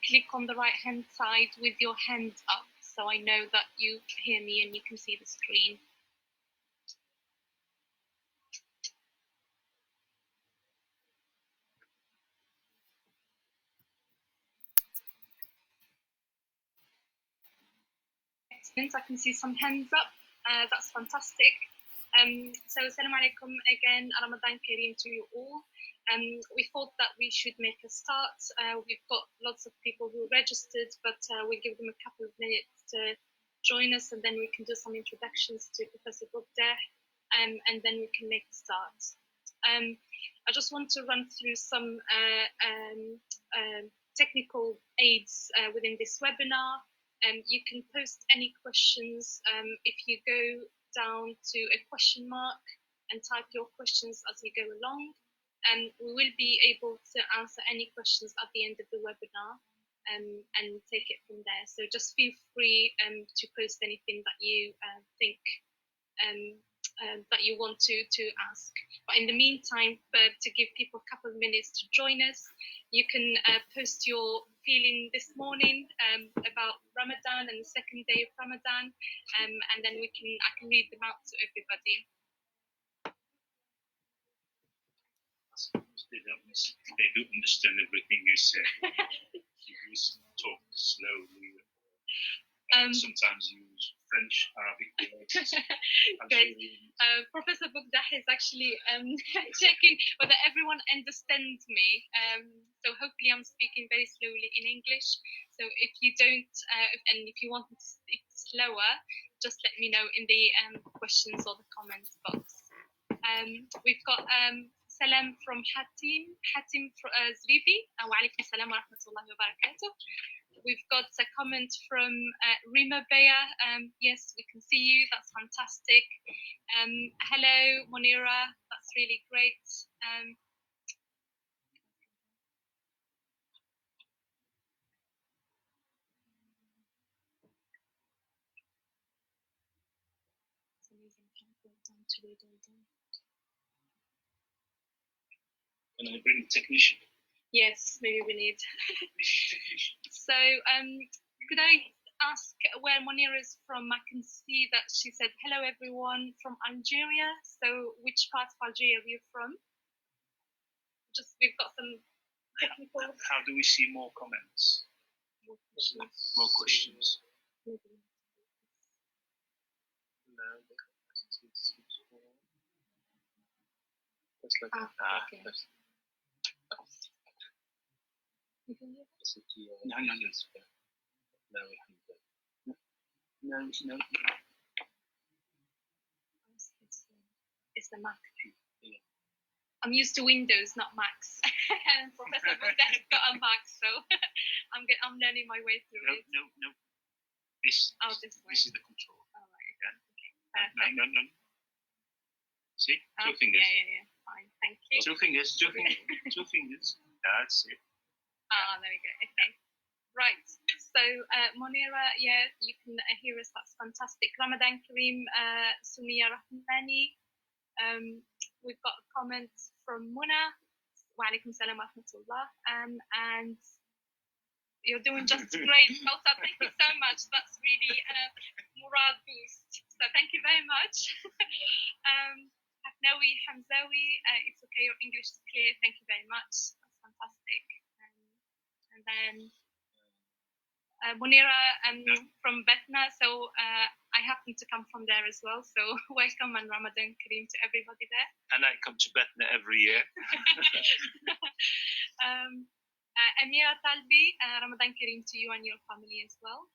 click on the right hand side with your hand up, so I know that you hear me and you can see the screen. Excellent, I can see some hands up. That's fantastic. So assalamu alaikum again, Ramadan Kareem to you all. We thought that we should make a start. We've got lots of people who registered, but we'll give them a couple of minutes to join us, and then we can do some introductions to Professor Gupta, and then we can make a start. I just want to run through some technical aids within this webinar. You can post any questions if you go down to a question mark and type your questions as you go along. We will be able to answer any questions at the end of the webinar and take it from there. So just feel free to post anything that you think that you want to ask. But in the meantime, to give people a couple of minutes to join us, you can post your feeling this morning about Ramadan and the second day of Ramadan, and then I can read them out to everybody. They do understand everything you say. You talk slowly. Sometimes use French, Arabic words. Professor Bugdah is actually checking whether everyone understands me. So hopefully I'm speaking very slowly in English. So if you don't, and if you want to speak slower, just let me know in the questions or the comments box. We've got salam from Hatim Zribi. Wa alaikum salam wa rahmatullahi wa barakatuh. We've got a comment from Rima Beya. Yes, we can see you. That's fantastic. Hello, Monira. That's really great. Can I bring the technician? Yes, maybe we need. So, could I ask where Monira is from? I can see that she said, hello everyone from Algeria. So, which part of Algeria are you from? Just, we've got some technical... How do we see more comments? More questions. More questions. Okay. No. It's the Mac. Yeah. I'm used to Windows, not Macs. Professor Gupta has got a Mac, so I'm learning my way through it. No. This is the control. All right. Yeah. Okay. No. See? Two fingers. Yeah. Fine. Thank you. Two fingers. That's it. There we go. Okay. Right. So, Monira, yeah, you can hear us. That's fantastic. Ramadan Kareem, Sumia Rahmani. We've got a comment from Muna. Wa alaikum salam wa rahmatullah. And you're doing just great, Kauta. Thank you so much. That's really a morale boost. So, thank you very much. Hafnawi Hamzawi, it's okay, your English is clear. Thank you very much. That's fantastic. And then Munira from Betna. So I happen to come from there as well. So welcome and Ramadan Kareem to everybody there. And I come to Betna every year. Amira Talbi, Ramadan Kareem to you and your family as well.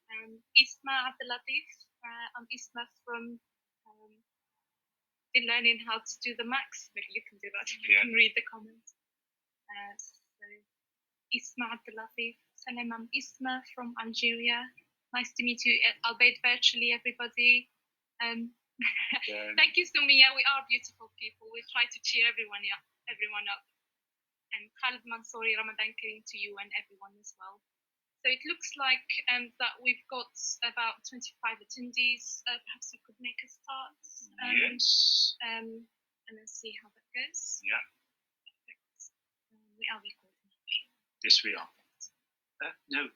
Isma Abdelatif, I'm Isma from learning how to do the Macs. Maybe you can do that. You can read the comments. So Isma Abdelatif. Salam, I'm Isma from Algeria. Nice to meet you, albeit virtually, everybody. Thank you, Sumia. We are beautiful people. We try to cheer everyone up. And Khalid Mansouri, Ramadan Kareem to you and everyone as well. So it looks like that we've got about 25 attendees. Perhaps we could make a start. Yes. And then see how that goes. Yeah. Perfect. We are recording. Yes, we are. No.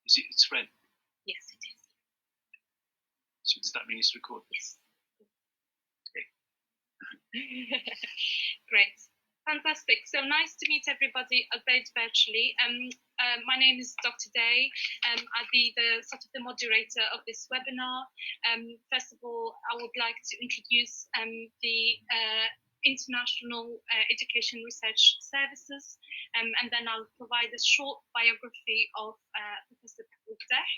Is it? It's red? Yes, it is. So does that mean it's recorded? Yes. Okay. Great. Fantastic. So nice to meet everybody, albeit virtually. My name is Dr. Day. I'll be the moderator of this webinar. First of all, I would like to introduce the International Education Research Services, and then I'll provide a short biography of Professor Bugdeh.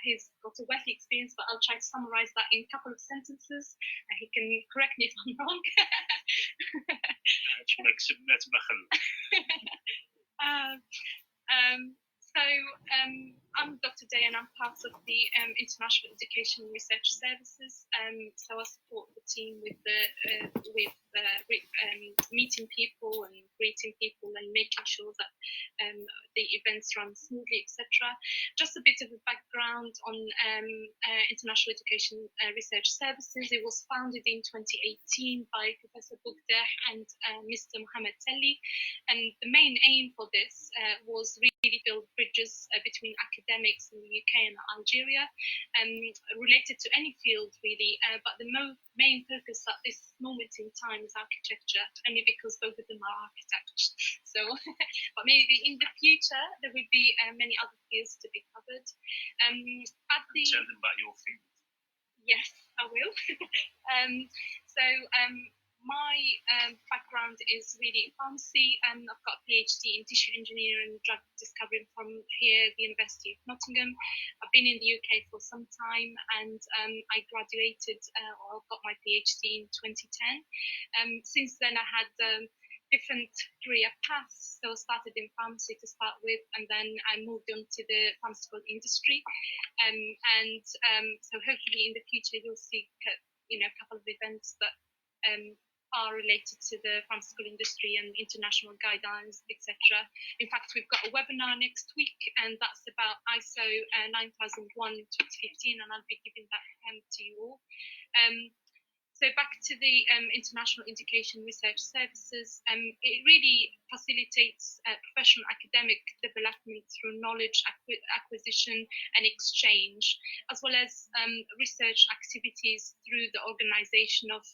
He's got a wealthy experience, but I'll try to summarize that in a couple of sentences. He can correct me if I'm wrong. I'm Dr. Day, and I'm part of the International Education Research Services. So I support the team with meeting people and greeting people and making sure that the events run smoothly, etc. Just a bit of a background on International Education Research Services. It was founded in 2018 by Professor Bugdeh and Mr. Mohammed Telli, and the main aim for this was really build bridges between academics in the UK and Algeria, related to any field really, but the main focus at this moment in time is architecture, only because both of them are architects. So, but maybe in the future there will be many other fields to be covered. Tell them about your field. Yes, I will. My background is really pharmacy, and I've got a PhD in tissue engineering and drug discovery from here, the University of Nottingham. I've been in the UK for some time, and I graduated or got my PhD in 2010. Since then, I had different career paths. So I started in pharmacy to start with, and then I moved on to the pharmaceutical industry. So hopefully in the future you'll see, a couple of events that are related to the pharmaceutical industry and international guidelines, etc. In fact, we've got a webinar next week, and that's about ISO 9001-2015, and I'll be giving that to you all. So back to the International Education Research Services, it really facilitates professional academic development through knowledge acquisition and exchange, as well as research activities through the organization of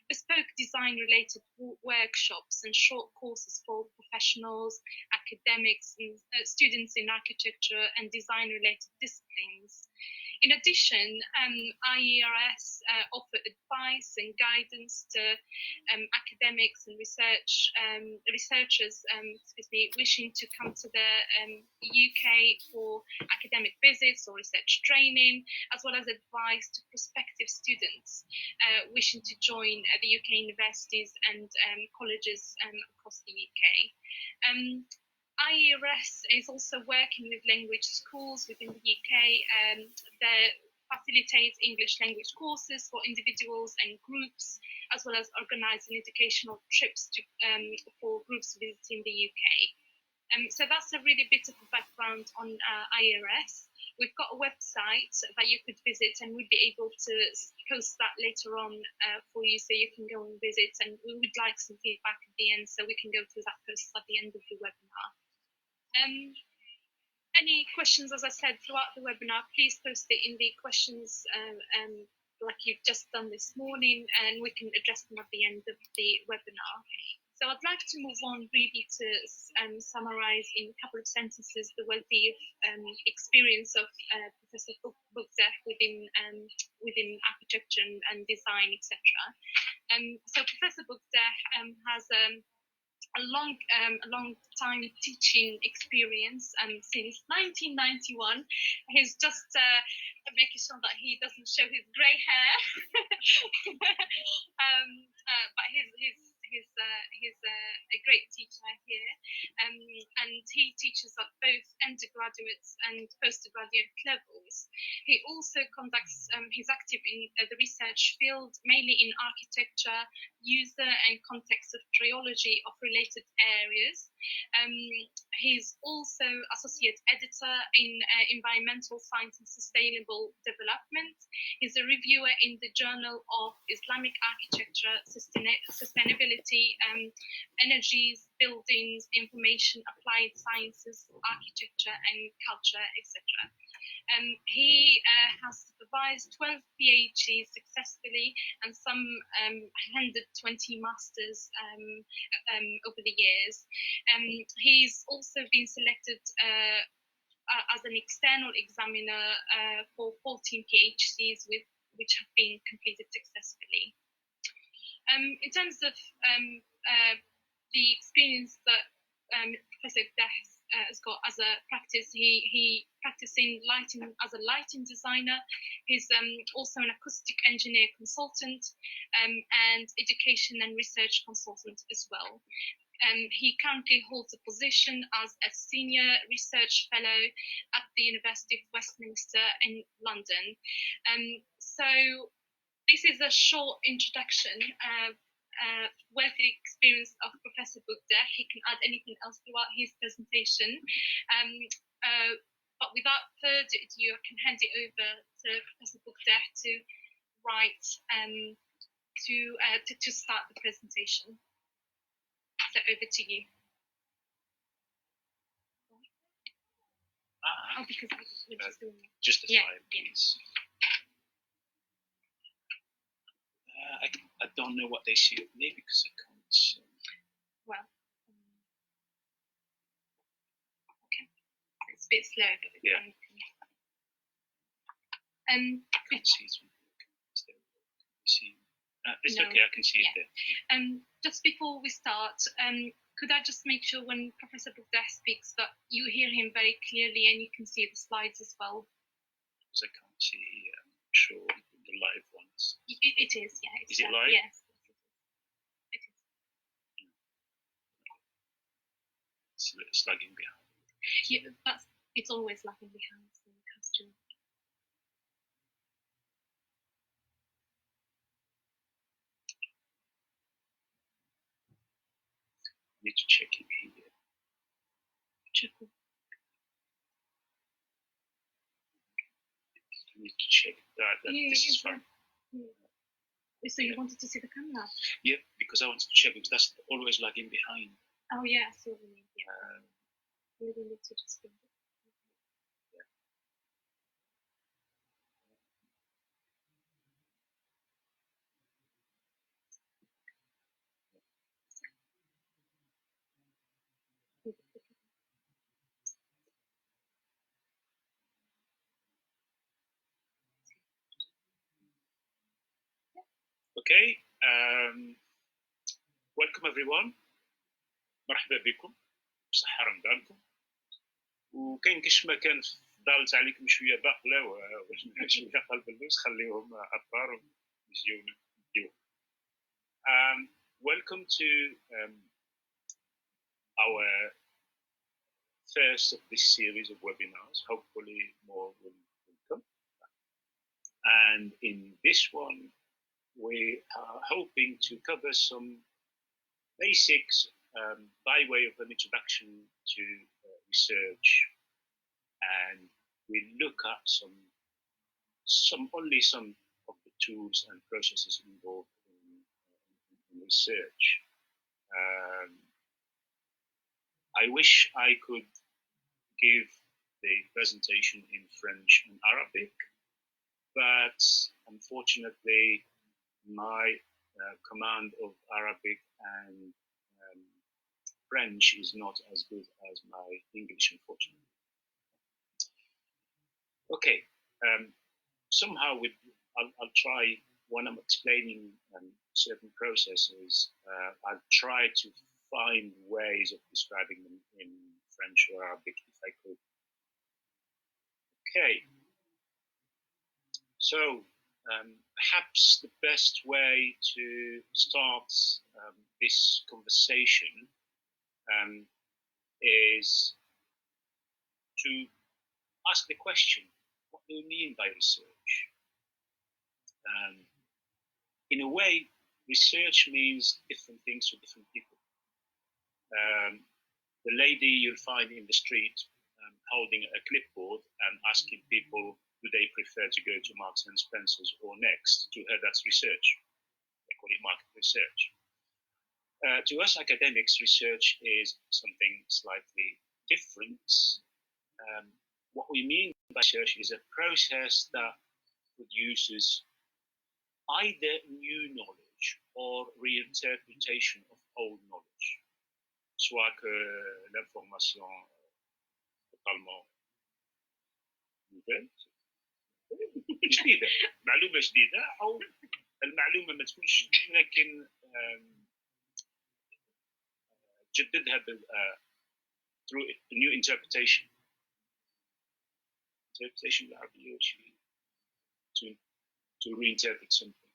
bespoke design-related workshops and short courses for professionals, academics, and students in architecture and design-related disciplines. In addition, IERS offer advice and guidance to academics and researchers wishing to come to the UK for academic visits or research training, as well as advice to prospective students wishing to join the UK universities and colleges across the UK. IERS is also working with language schools within the UK that facilitates English language courses for individuals and groups, as well as organising educational trips for groups visiting the UK. So that's a really bit of a background on IERS. We've got a website that you could visit, and we'll be able to post that later on for you, so you can go and visit, and we would like some feedback at the end, so we can go through that post at the end of the webinar. Any questions, as I said, throughout the webinar, please post it in the questions like you've just done this morning, and we can address them at the end of the webinar. So I'd like to move on really to summarize in a couple of sentences the wealthy experience of Professor Bugdeh within architecture and design, etc. So Professor Bugdeh has a long time teaching experience since 1991. He's just making sure that he doesn't show his grey hair. But he's a great teacher here, and he teaches at both undergraduate and postgraduate levels. He also conducts, he's active in the research field, mainly in architecture, user and context of triology of related areas. He's also associate editor in environmental science and sustainable development. He's a reviewer in the Journal of Islamic Architecture, Sustainability, Energies, Buildings, Information, Applied Sciences, Architecture and Culture, etc. He has supervised 12 PhDs successfully and some 120 masters over the years. He's also been selected as an external examiner for 14 PhDs which have been completed successfully. In terms of the experience that Professor Dahs has got as a practice, he practicing lighting as a lighting designer. He's also an acoustic engineer consultant and education and research consultant as well. He currently holds a position as a senior research fellow at the University of Westminster in London. So this is a short introduction. Wealthy experience of Professor Bugda. He can add anything else throughout his presentation. But without further ado, I can hand it over to Professor Bugda to write to start the presentation. So over to you. Oh, because we're just doing it. Just a slide, please. I don't know what they see of me because I can't see. Well, okay. It's a bit slow, but yeah. I can't see it. It's no. Okay, I can see it there. Just before we start, could I just make sure when Professor Bugda speaks that you hear him very clearly and you can see the slides as well? Because I can't see, I'm sure, the live ones. It is, yeah. Is it live? Yes. It is. It's lagging behind. Yeah, it's always lagging behind, so it has to. I need to check it here. Check it. I need to check that this is fine. So you wanted to see the camera? Yeah, because I wanted to check because that's always lagging behind. Oh yeah, I see what you mean. Yeah. Maybe need to just bring it. Okay, welcome everyone. مرحبا بكم بصحة رمضانكم. وكاين كاش ما كان ضالت عليكم شوية باقلة وشوية قلب اللوز خليهم أطفال ويجيو نديوهم. Welcome to our first of this series of webinars. Hopefully more will come. And in this one, we are hoping to cover some basics by way of an introduction to research, and we look at only some of the tools and processes involved in research. I wish I could give the presentation in French and Arabic, but unfortunately my command of Arabic and French is not as good as my English, unfortunately. Okay, somehow I'll try, when I'm explaining certain processes, I'll try to find ways of describing them in French or Arabic if I could. Okay, so perhaps the best way to start this conversation is to ask the question, what do we mean by research? In a way, research means different things to different people. the lady you'll find in the street holding a clipboard and asking people, do they prefer to go to Marks and Spencer's or Next? To her, that's research. They call it market research. To us academics, research is something slightly different. What we mean by research is a process that produces either new knowledge or reinterpretation of old knowledge, soit que l'information totalement nouvelle جديدة، معلومة جديدة، أو المعلومة ما تكونش لكن جددها through a new interpretation. Interpretation بالعربية شيء to reinterpret something.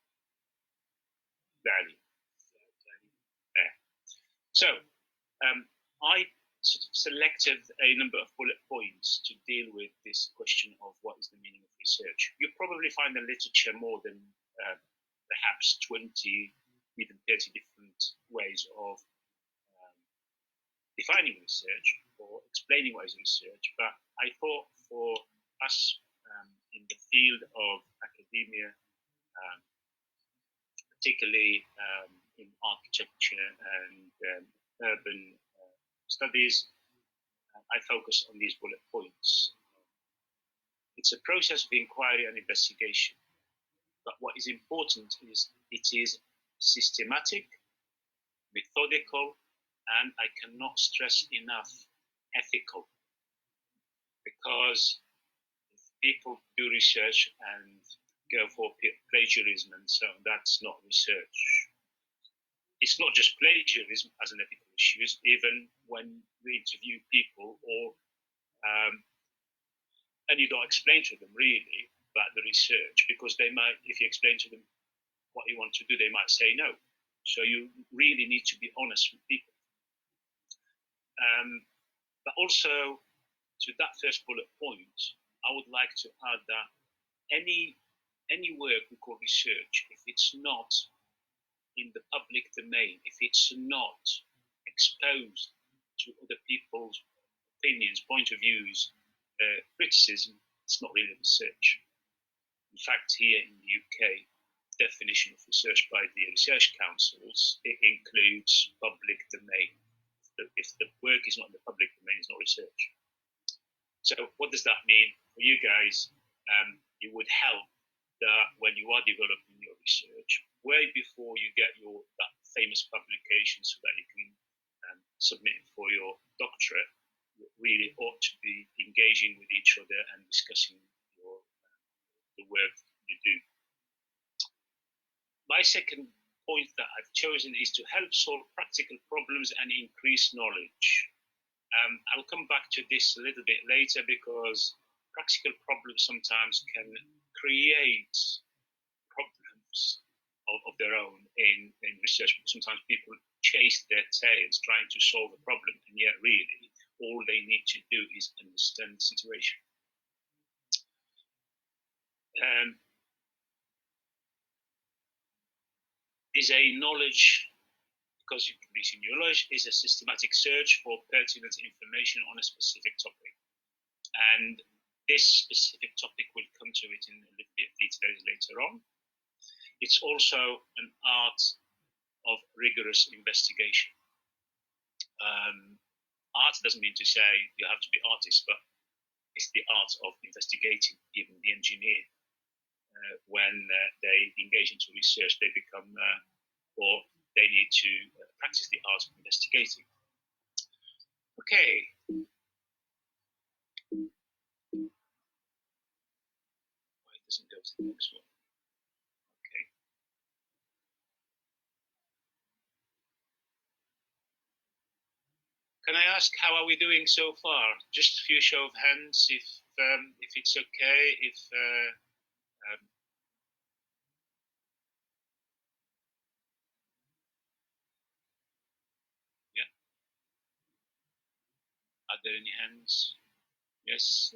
So I sort of selected a number of bullet points to deal with this question of what is the meaning of research. You probably find in literature more than perhaps 20, even 30 different ways of defining research or explaining what is research, but I thought for us in the field of academia, particularly in architecture and urban studies, I focus on these bullet points. It's a process of inquiry and investigation, but what is important is it is systematic, methodical, and I cannot stress enough, ethical. Because if people do research and go for plagiarism and so on, that's not research. It's not just plagiarism as an ethical issue, even when we interview people or and you don't explain to them really about the research, because they might, if you explain to them what you want to do, they might say no. So you really need to be honest with people. But also to that first bullet point, I would like to add that any work we call research, if it's not in the public domain, if it's not exposed to other people's opinions, point of views, criticism, it's not really research. In fact, here in the UK, definition of research by the research councils, it includes public domain. If the work is not in the public domain, it's not research. So what does that mean for you guys? It would help that when you are developing your research, way before you get that famous publication so that you can submit for your doctorate, you really ought to be engaging with each other and discussing the work you do. My second point that I've chosen is to help solve practical problems and increase knowledge. I'll come back to this a little bit later, because practical problems sometimes can create problems of their own in research. Sometimes people chase their tails trying to solve a problem, and yet really all they need to do is understand the situation. Is a knowledge, because you can reach in your knowledge, is a systematic search for pertinent information on a specific topic. And this specific topic, we'll come to it in a little bit of detail later on. It's also an art of rigorous investigation. Art doesn't mean to say you have to be artist, but it's the art of investigating. Even the engineer, when they engage into research, they become, or they need to practice the art of investigating. Okay. Why it doesn't go to the next one? Okay. Can I ask, how are we doing so far? Just a few show of hands, if it's okay, if yeah. Are there any hands? Yes.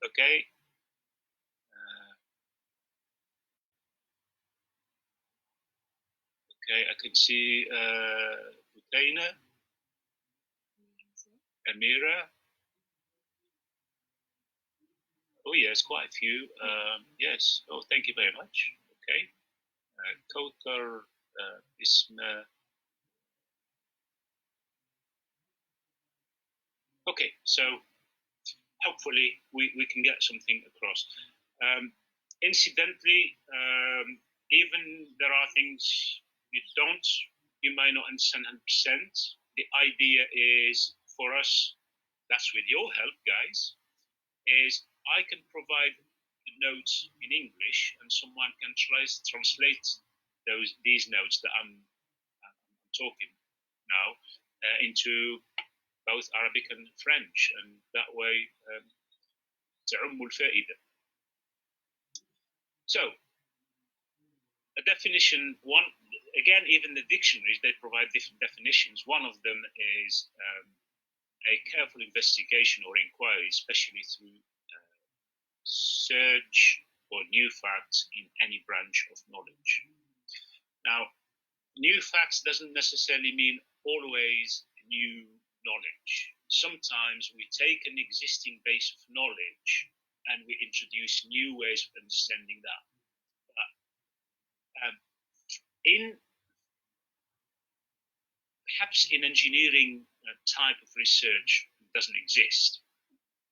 Okay. Okay, I can see Ukraine. Amira. Oh yes, quite a few. Yes. Oh, thank you very much. Okay. Kautar, Isma. Okay, so hopefully we can get something across. Incidentally, even there are things you may not understand 100%. The idea is for us, that's with your help, guys, is I can provide the notes in English and someone can translate these notes that I'm talking now into both Arabic and French, and that way تعم الفائدة. So a definition, again, even the dictionaries, they provide different definitions. One of them is a careful investigation or inquiry, especially through search for new facts in any branch of knowledge. Now, new facts doesn't necessarily mean always new knowledge. Sometimes we take an existing base of knowledge and we introduce new ways of understanding that. Perhaps in engineering, type of research doesn't exist.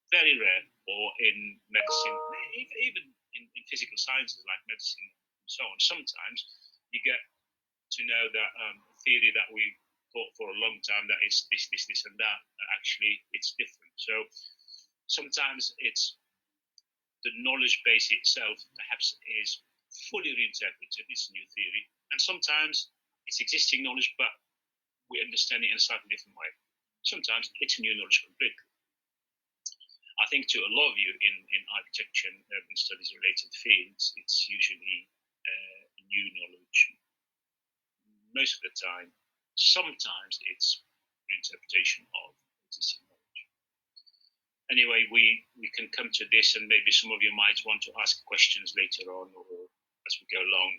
Very rare. Or in medicine, even in physical sciences like medicine and so on. Sometimes you get to know that theory that we thought for a long time that it's this, and that. Actually, it's different. So sometimes it's the knowledge base itself perhaps is fully reinterpreted. It's a new theory. And sometimes it's existing knowledge, but we understand it in a slightly different way. Sometimes it's new knowledge completely. I think to a lot of you in architecture and urban studies related fields, it's usually new knowledge. Most of the time, sometimes it's reinterpretation of existing knowledge. Anyway, we can come to this, and maybe some of you might want to ask questions later on, or as we go along.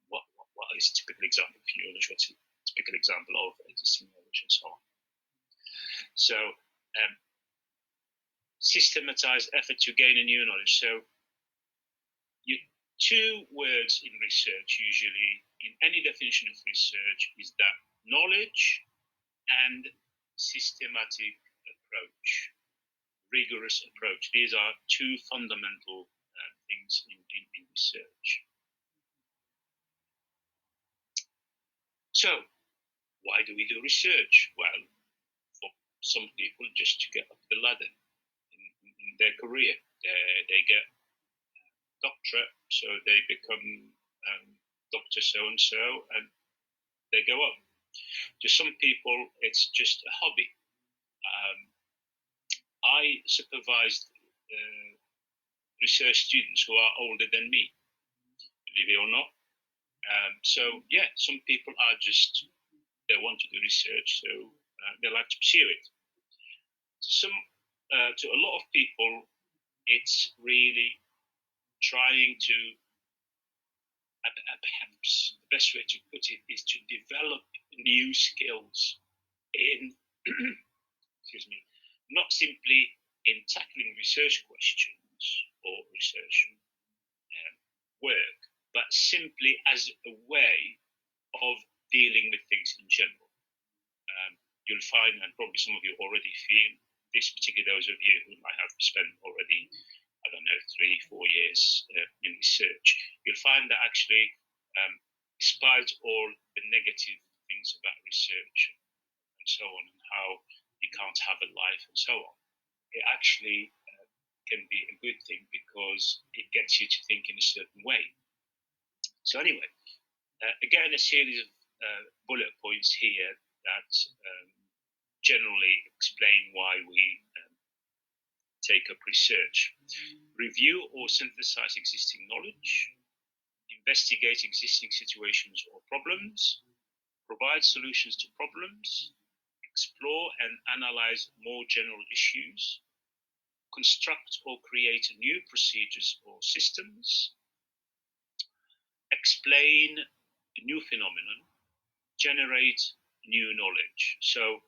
What is a typical example of new knowledge? What's a typical example of existing knowledge, and so on. So, systematized effort to gain a new knowledge. So, two words in research, usually in any definition of research, is that knowledge and systematic approach, rigorous approach. These are two fundamental things in research. So, why do we do research? Well, for some people, just to get up the ladder in their career. They get doctorate, so they become Dr. So-and-so, and they go up. To some people, it's just a hobby. I supervised research students who are older than me, believe it or not. So, yeah, some people are just, they want to do research, so they like to pursue it. To a lot of people, it's really trying to, perhaps the best way to put it is to develop new skills in, excuse me, not simply in tackling research questions or research work, but simply as a way of dealing with things in general. You'll find, and probably some of you already feel this, particularly those of you who might have spent already, I don't know, 3-4 years in research, you'll find that actually, despite all the negative things about research and so on, and how you can't have a life and so on, it actually can be a good thing because it gets you to think in a certain way. So anyway, again, a series of bullet points here that generally explain why we take up research. Review or synthesize existing knowledge, investigate existing situations or problems, provide solutions to problems, explore and analyze more general issues, construct or create new procedures or systems, explain a new phenomenon, generate new knowledge. So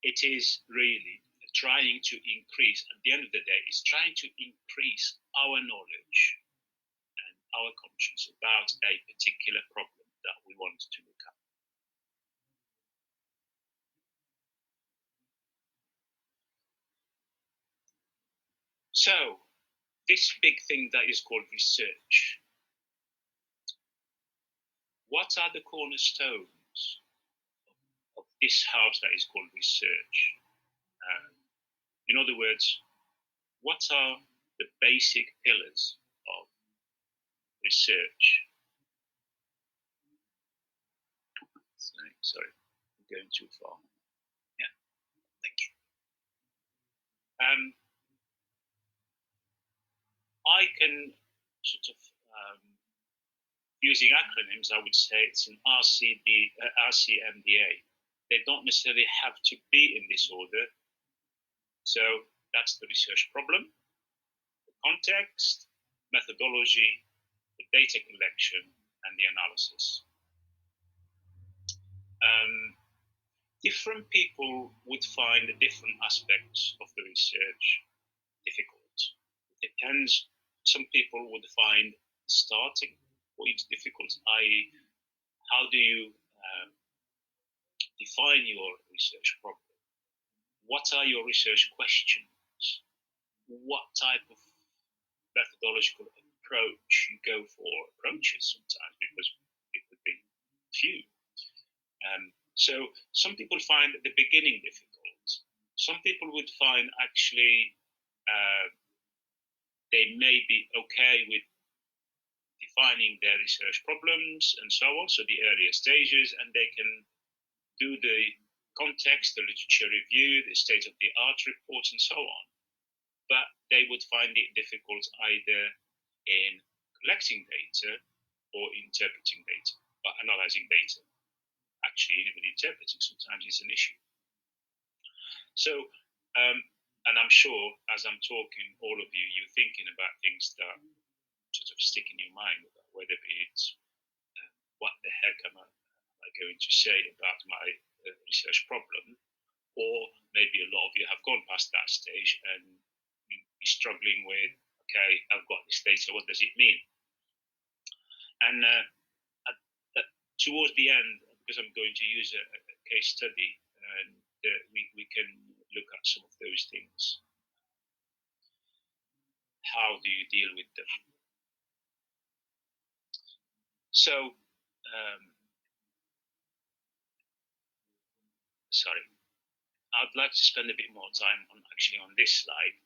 it is really trying to increase, at the end of the day, it's trying to increase our knowledge and our conscience about a particular problem that we want to look at. So, this big thing that is called research, what are the cornerstones of this house that is called research? In other words, what are the basic pillars of research? Sorry, I'm going too far. Yeah, thank you. I can sort of, using acronyms, I would say it's an RCMDA. They don't necessarily have to be in this order. So that's the research problem, the context, methodology, the data collection, and the analysis. Different people would find different aspects of the research difficult. It depends. Some people would find starting point difficult, i.e., how do you define your research problem? What are your research questions? What type of methodological approach you go for? Approaches sometimes, because it could be few. So some people find the beginning difficult. Some people would find actually they may be okay with defining their research problems and so on, so the earlier stages, and they can do the context, the literature review, the state-of-the-art reports, and so on. But they would find it difficult either in collecting data or interpreting data, or analyzing data. Actually, even interpreting sometimes is an issue. So, and I'm sure as I'm talking, all of you, you're thinking about things that sort of stick in your mind, whether it's what the heck am I going to say about my research problem, or maybe a lot of you have gone past that stage and you're struggling with, okay, I've got this data, what does it mean? And towards the end, because I'm going to use a case study, and we can look at some of those things. How do you deal with them? So, sorry, I'd like to spend a bit more time on this slide,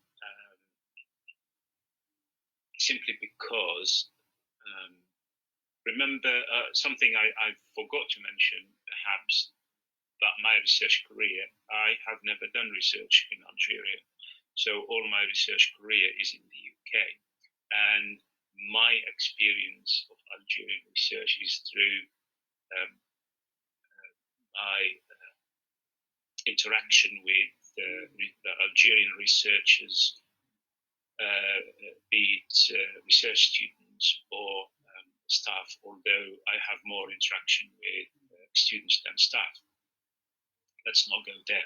simply because remember something I forgot to mention, perhaps, about my research career. I have never done research in Algeria, so all my research career is in the UK, and my experience of Algerian research is through my interaction with the Algerian researchers, be it research students or staff, although I have more interaction with students than staff. Let's not go there.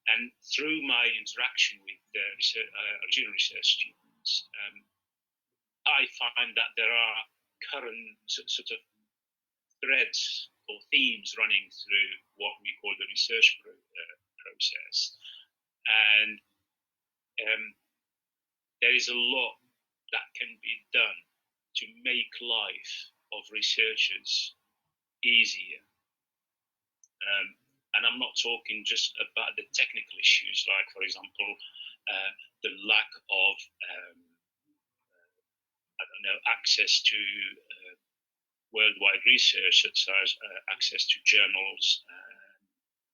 And through my interaction with the Algerian research students, I find that there are current sort of threads or themes running through what we call the research process. And there is a lot that can be done to make life of researchers easier. And I'm not talking just about the technical issues, like, for example, the lack of, access to worldwide research, such as access to journals and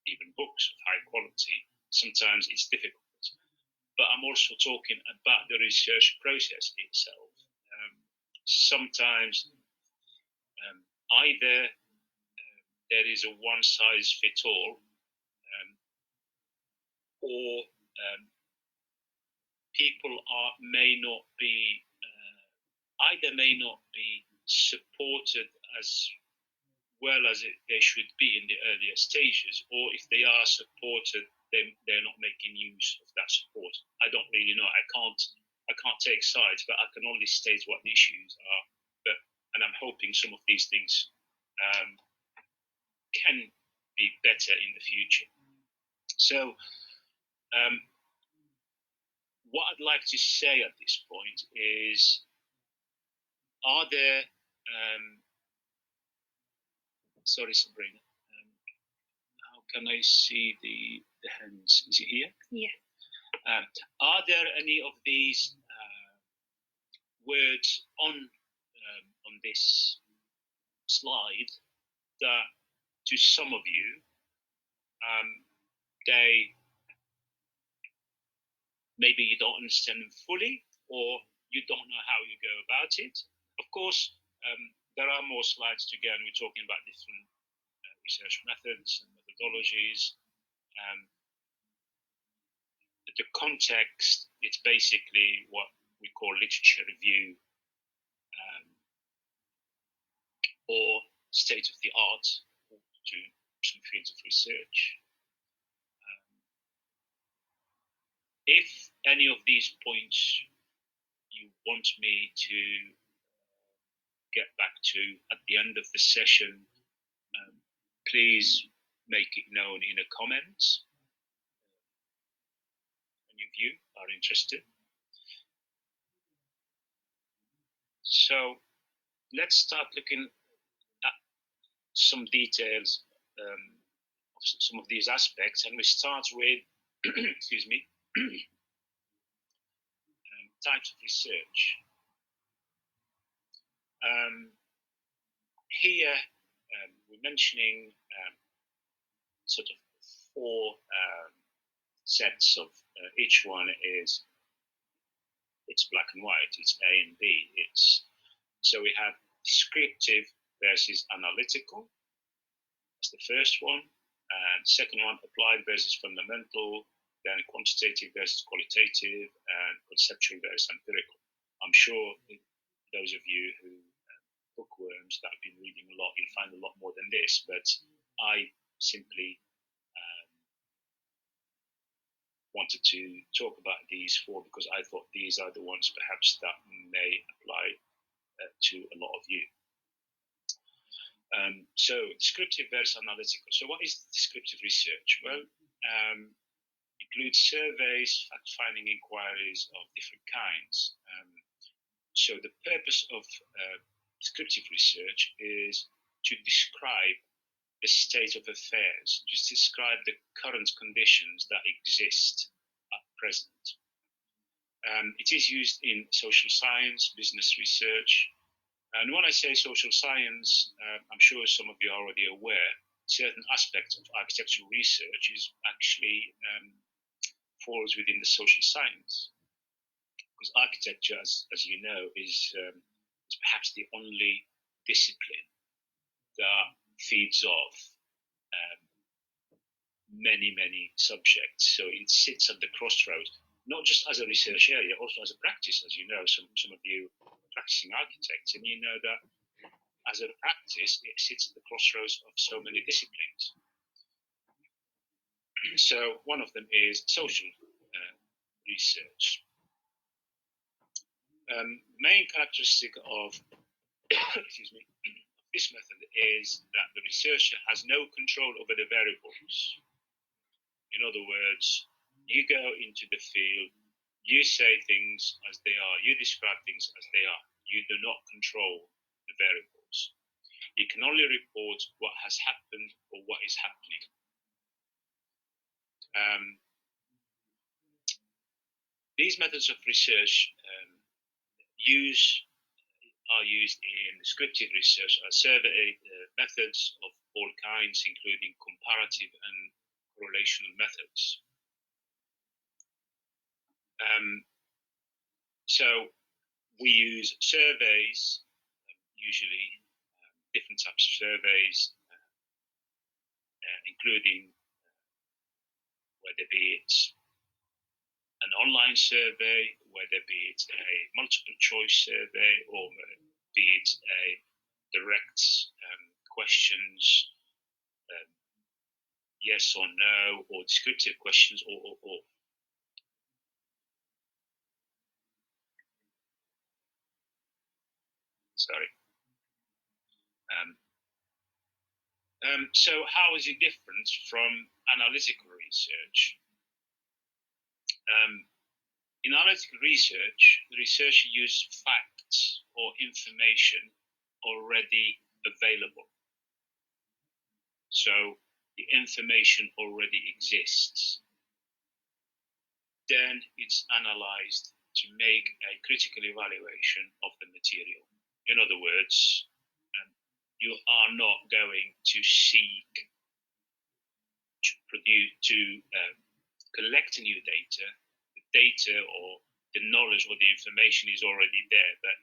even books of high quality. Sometimes it's difficult. But I'm also talking about the research process itself. Sometimes either there is a one-size-fits-all, or people may not be supported as well as they should be in the earlier stages, or if they are supported, they're not making use of that support. I don't really know. I can't take sides, but I can only state what the issues are. And I'm hoping some of these things can be better in the future. So what I'd like to say at this point is, are there, sorry Sabrina, how can I see the hands? Is it here? Yeah. Are there any of these words on this slide that to some of you they maybe you don't understand them fully, or you don't know how you go about it? Of course, there are more slides to go, and we're talking about different research methods and methodologies. The context, it's basically what we call literature review, or state of the art to some fields of research. If any of these points you want me to get back to at the end of the session, please make it known in a comment. Any of you are interested. So let's start looking at some details of some of these aspects, and we start with excuse me, types of research. Here we're mentioning sort of four sets of each one is, it's black and white, it's A and B. So we have descriptive versus analytical. That's the first one. And second one, applied versus fundamental. Then quantitative versus qualitative, and conceptual versus empirical. I'm sure those of you who bookworms that have been reading a lot, you'll find a lot more than this, but I simply wanted to talk about these four because I thought these are the ones perhaps that may apply to a lot of you. So descriptive versus analytical. So what is descriptive research? Well, includes surveys, fact-finding inquiries of different kinds. So the purpose of descriptive research is to describe the state of affairs, just describe the current conditions that exist at present. It is used in social science, business research, and when I say social science, I'm sure some of you are already aware, certain aspects of architectural research is actually falls within the social science, because architecture, as you know, is perhaps the only discipline that feeds off many subjects. So it sits at the crossroads, not just as a research area, also as a practice. As you know, some of you are practicing architects, and you know that as a practice, it sits at the crossroads of so many disciplines. So one of them is social research. Main characteristic of excuse me, this method is that the researcher has no control over the variables. In other words, you go into the field, you say things as they are, you describe things as they are. You do not control the variables. You can only report what has happened or what is happening. These methods of research are used in descriptive research as survey methods of all kinds, including comparative and correlational methods. So we use surveys, usually different types of surveys, including whether be it an online survey, whether be it a multiple choice survey, or be it a direct questions, yes or no, or descriptive questions, or. Sorry. So how is it different from analytical research? In analytical research, the researcher uses facts or information already available. So the information already exists. Then it's analyzed to make a critical evaluation of the material. In other words, you are not going to seek to collect new data. The data or the knowledge or the information is already there, but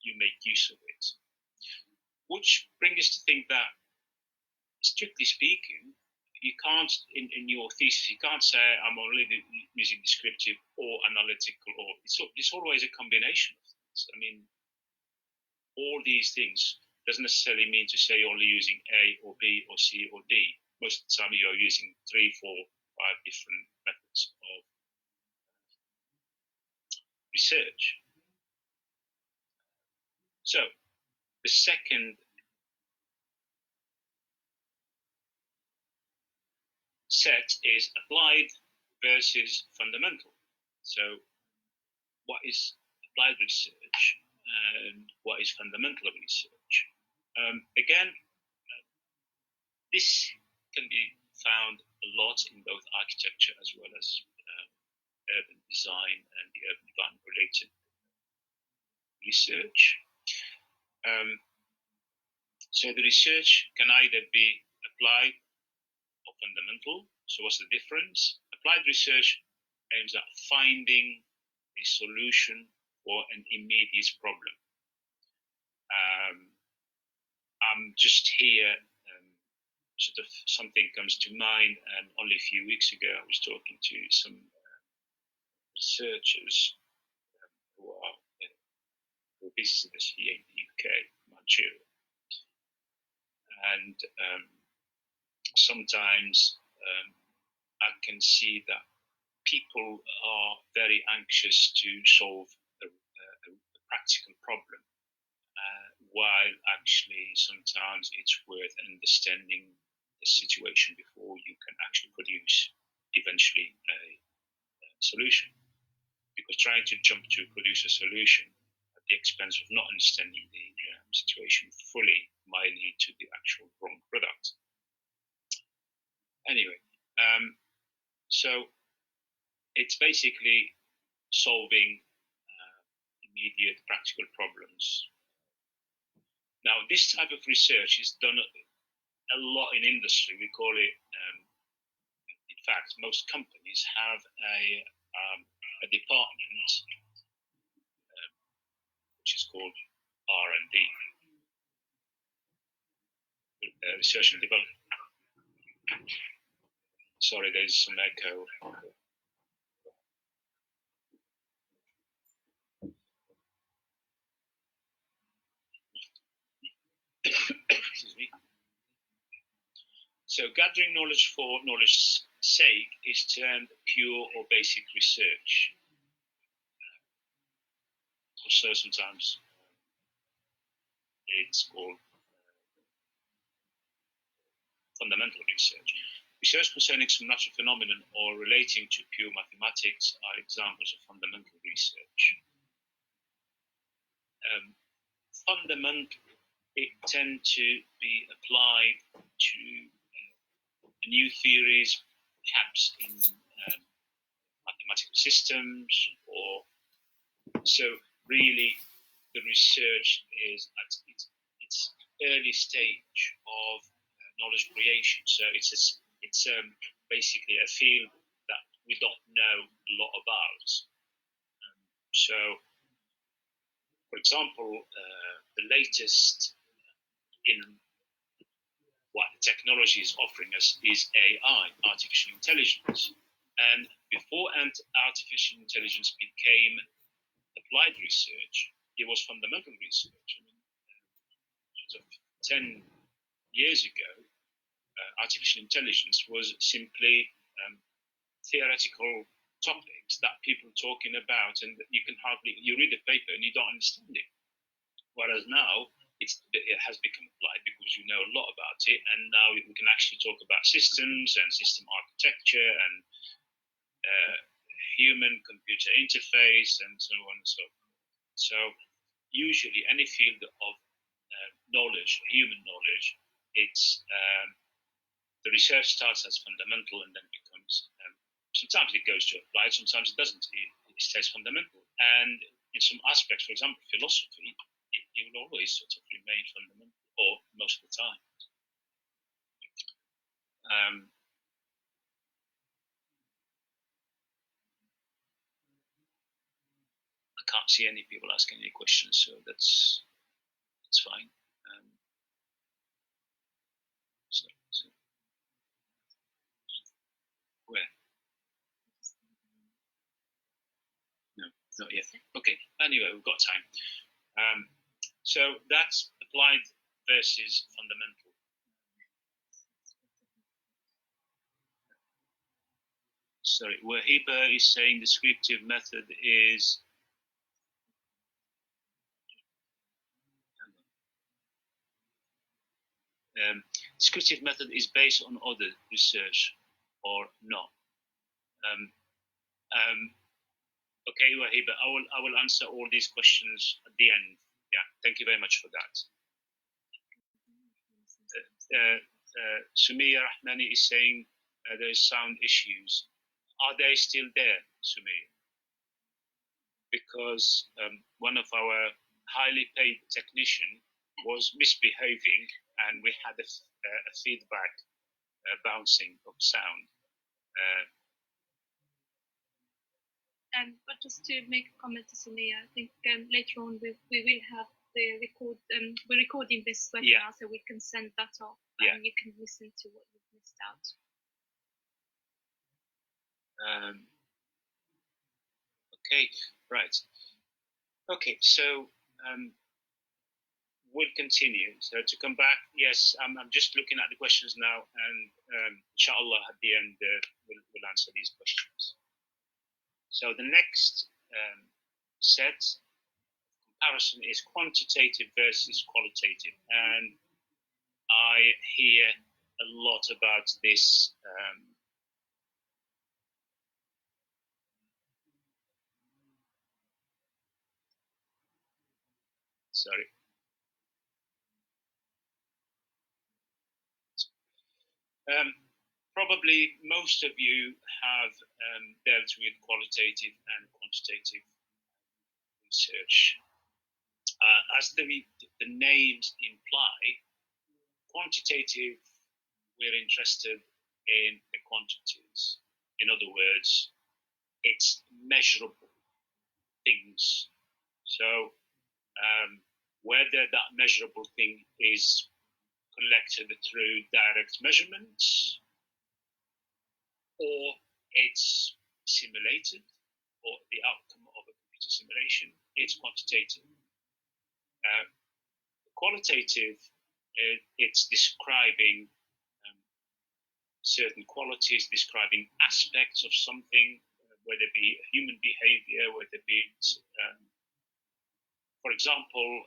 you make use of it. Which brings us to think that, strictly speaking, you can't, in your thesis, you can't say I'm only using descriptive or analytical, or it's always a combination of things. I mean, all these things doesn't necessarily mean to say you're only using A or B or C or D. Most of the time you're using 3, 4, 5 different methods of research. So the second set is applied versus fundamental. So what is applied research and what is fundamental research? Again, this can be found a lot in both architecture as well as urban design and the urban environment related research. So the research can either be applied or fundamental. So what's the difference? Applied research aims at finding a solution for an immediate problem. I'm just here, sort of something comes to mind, and only a few weeks ago I was talking to some researchers who are visited us here in the UK, Nigeria. And sometimes I can see that people are very anxious to solve a practical problem, while actually sometimes it's worth understanding the situation before you can actually produce eventually a solution. Because trying to jump to produce a solution at the expense of not understanding the situation fully might lead to the actual wrong product. Anyway, so it's basically solving immediate practical problems. Now, this type of research is done a lot in industry. We call it, in fact, most companies have a department which is called R&D, research and development. Sorry, there's some echo. Excuse me. So gathering knowledge for knowledge's sake is termed pure or basic research. Also sometimes it's called fundamental research. Research concerning some natural phenomenon or relating to pure mathematics are examples of fundamental research. Fundamental, it tend to be applied to new theories, perhaps in mathematical systems, or so really the research is at its early stage of knowledge creation. So it's basically a field that we don't know a lot about. So, for example, the latest in what technology is offering us is AI, artificial intelligence. And before artificial intelligence became applied research, it was fundamental research. I mean, 10 years ago, artificial intelligence was simply theoretical topics that people are talking about, and you read a paper and you don't understand it. Whereas now it has become applied because you know a lot about it, and now we can actually talk about systems and system architecture and human computer interface and so on and so forth. So usually any field of knowledge, human knowledge, it's the research starts as fundamental and then becomes sometimes it goes to applied, sometimes it doesn't. It stays fundamental, and in some aspects, for example, philosophy, it will always sort of remain fundamental, or most of the time. I can't see any people asking any questions, so that's fine. So where? No, not yet. Okay. Anyway, we've got time. So that's applied versus fundamental. Sorry, Wahiba is saying descriptive method is descriptive method is based on other research or not. Okay, Wahiba, I will answer all these questions at the end. Yeah, thank you very much for that. Sumia Rahmani is saying there's sound issues. Are they still there, Sumia? Because one of our highly paid technicians was misbehaving, and we had a feedback bouncing of sound. But just to make a comment to Sumia, I think later on we will have the we're recording this webinar, so we can send that off and you can listen to what you've missed out. Okay, right. Okay, so we'll continue. So to come back, yes, I'm just looking at the questions now, and inshallah at the end we'll answer these questions. So the next set comparison is quantitative versus qualitative, and I hear a lot about this. Sorry. Probably most of you have dealt with qualitative and quantitative research. As the names imply, quantitative, we're interested in the quantities. In other words, it's measurable things. So whether that measurable thing is collected through direct measurements, or it's simulated, or the outcome of a computer simulation, it's quantitative. Qualitative, it's describing certain qualities, describing aspects of something, whether it be human behavior, whether it be, for example,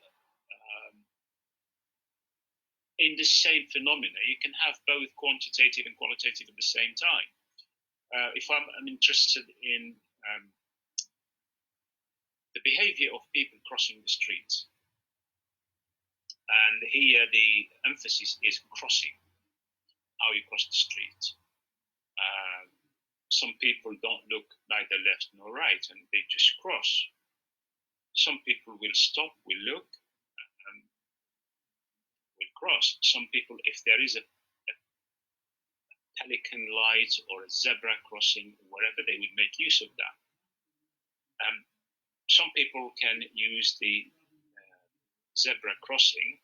in the same phenomena, you can have both quantitative and qualitative at the same time. If I'm interested in the behavior of people crossing the street, and here the emphasis is crossing, how you cross the street. Some people don't look neither left nor right, and they just cross. Some people will stop, will look, will cross. Some people, if there is a pelican light or a zebra crossing, whatever, they will make use of that. Some people can use the zebra crossing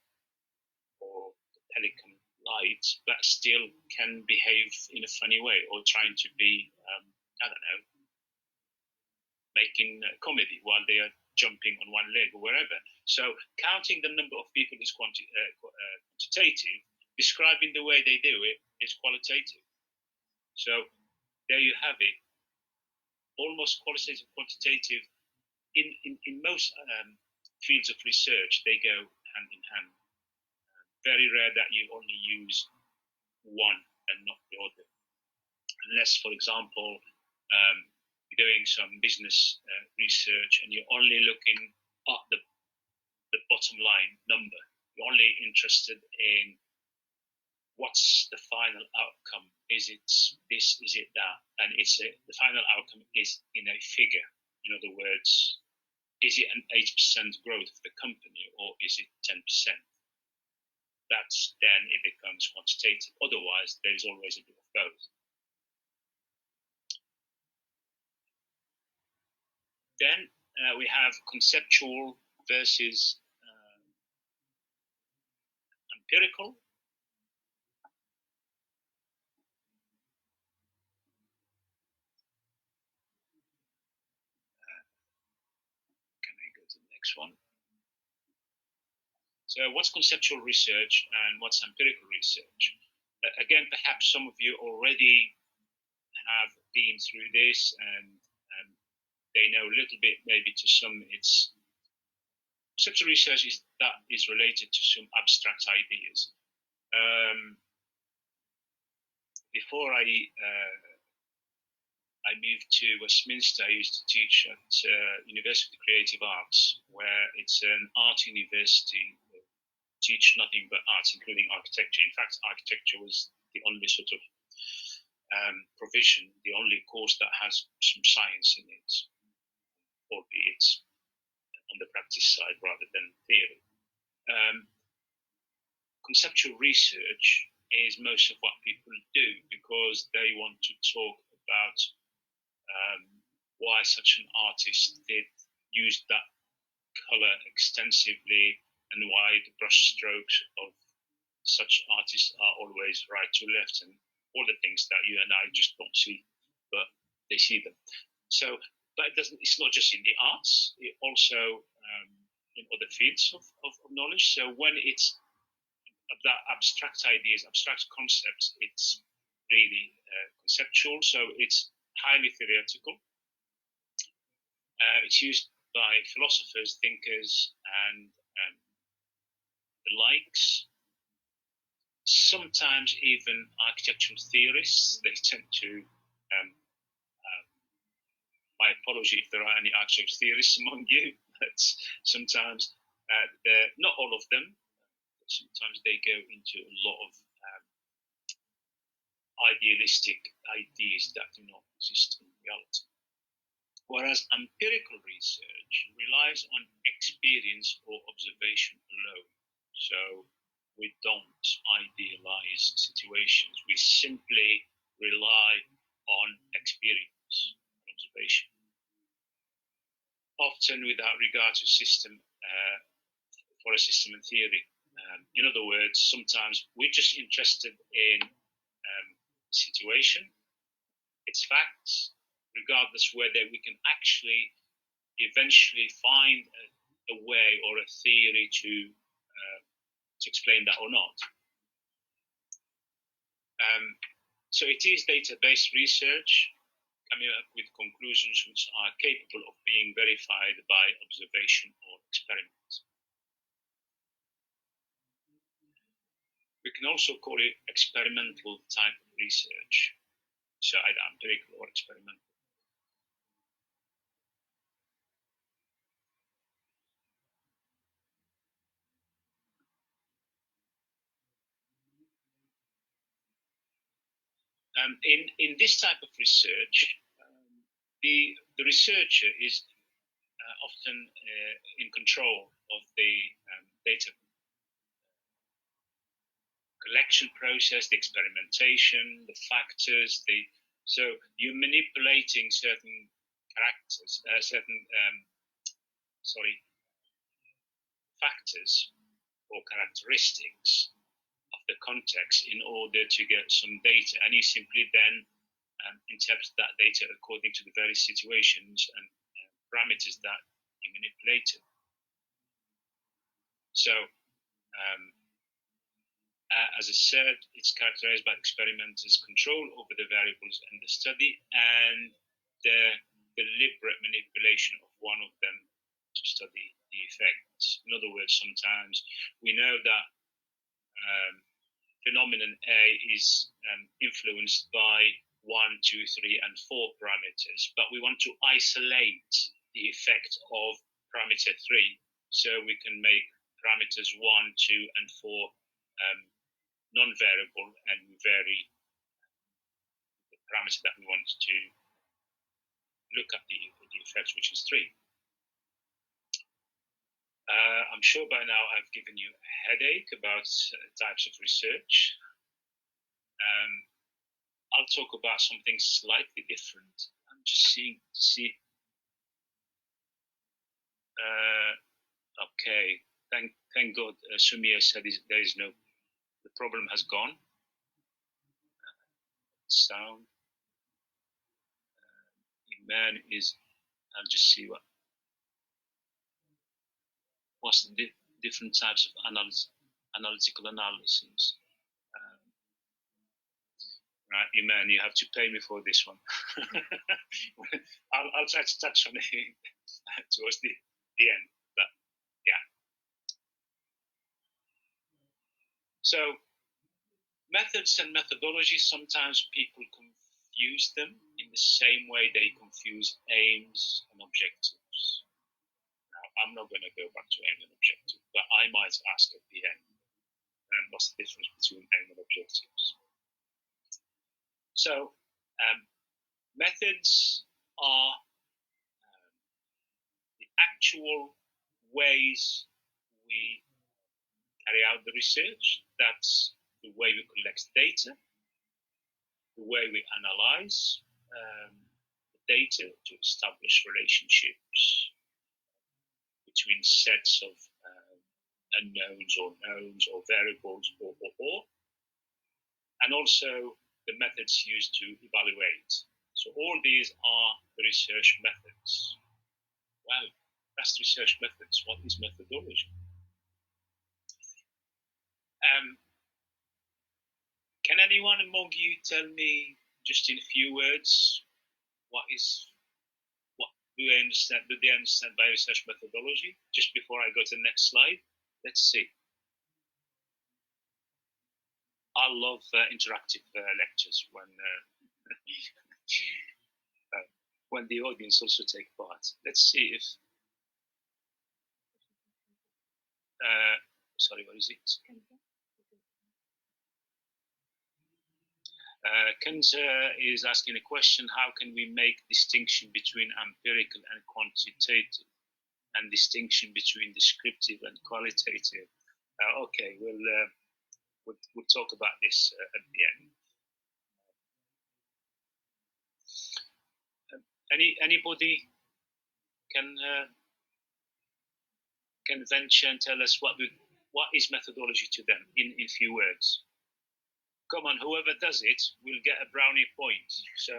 or the pelican light, but still can behave in a funny way, or trying to be, I don't know, making comedy while they are jumping on one leg or wherever. So counting the number of people is quantitative, describing the way they do it is qualitative. So there you have it, almost qualitative, quantitative. In most fields of research, they go hand in hand. Very rare that you only use one and not the other. Unless, for example, you're doing some business research and you're only looking at the bottom line number. You're only interested in what's the final outcome. Is it this? Is it that? And the final outcome is in a figure. In other words, is it an 8% growth of the company or is it 10%? That's then it becomes quantitative. Otherwise, there is always a bit of both. Then we have conceptual versus empirical. Can I go to the next one? So what's conceptual research and what's empirical research? Again, perhaps some of you already have been through this and they know a little bit, maybe to some it's conceptual research is related to some abstract ideas. Before I moved to Westminster, I used to teach at University of Creative Arts, where it's an art university. Teach nothing but arts, including architecture. In fact, architecture was the only sort of provision, the only course that has some science in it, albeit on the practice side rather than theory. Conceptual research is most of what people do because they want to talk about why such an artist did use that color extensively and why the brush strokes of such artists are always right to left and all the things that you and I just don't see, but they see them. So, but it's not just in the arts, it also in other fields of knowledge. So when it's that abstract ideas, abstract concepts, it's really conceptual. So it's highly theoretical. It's used by philosophers, thinkers, and the likes. Sometimes even architectural theorists. They tend to. My apology if there are any architecture theorists among you, but sometimes they're not all of them. But sometimes they go into a lot of idealistic ideas that do not exist in reality. Whereas empirical research relies on experience or observation alone. So we don't idealize situations. We simply rely on experience and observation. Often without regard to system, for a system and theory. In other words, sometimes we're just interested in situation, its facts, regardless whether we can actually eventually find a way or a theory to explain that or not. So it is data-based research, coming up with conclusions which are capable of being verified by observation or experiment. We can also call it experimental type of research, so either empirical or experimental. In this type of research, the researcher is often in control of the data collection process, the experimentation, the factors. So you're manipulating certain characters, factors or characteristics of the context in order to get some data, and you simply then interpret that data according to the various situations and parameters that you manipulated. So As I said, it's characterized by experimenters' control over the variables in the study and the deliberate manipulation of one of them to study the effects. In other words, sometimes we know that phenomenon A is influenced by 1, 2, 3, and 4 parameters, but we want to isolate the effect of parameter 3, so we can make parameters 1, 2, and 4 non-variable, and we vary the parameter that we want to look at the effect, which is 3. I'm sure by now I've given you a headache about types of research. I'll talk about something slightly different. I'm just seeing. Okay, thank God. Sumia said there is no. The problem has gone. Sound. Iman is. I'll just see what's the different types of analytical analysis. Right, Iman, you have to pay me for this one. I'll try to touch on it towards the end, but yeah. So methods and methodologies, sometimes people confuse them in the same way they confuse aims and objectives. Now, I'm not going to go back to aim and objective, but I might ask at the end, what's the difference between aim and objectives? So methods are the actual ways we carry out the research. That's the way we collect data, the way we analyze the data to establish relationships between sets of unknowns or knowns or variables or. And also the methods used to evaluate. So all these are the research methods. Well, that's research methods. What is methodology? Can anyone among you tell me, just in a few words, what do they understand by research methodology? Just before I go to the next slide, let's see. I love interactive lectures when the audience also take part. Let's see if sorry, what is it? Kenza is asking a question: how can we make distinction between empirical and quantitative, and distinction between descriptive and qualitative? Okay, we'll talk about this at the end. Anybody can venture and tell us what is methodology to them in few words? Come on, whoever does it will get a brownie point. So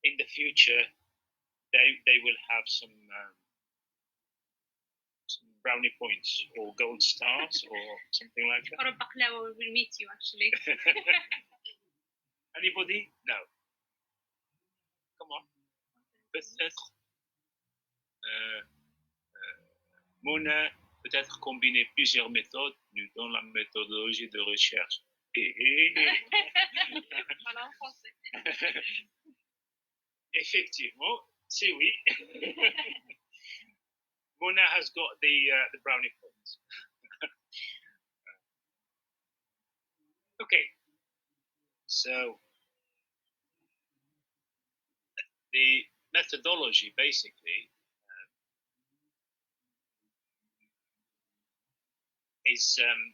in the future, they will have some brownie points or gold stars or something like that. Or a baklava will meet you actually. Anybody? No. Come on. Peut-être. Mona, peut-être combiner plusieurs méthodes dans la méthodologie de recherche. Voilà, en français. Effectivement, c'est oui. Mona has got the brownie points. Okay, so the methodology basically is, in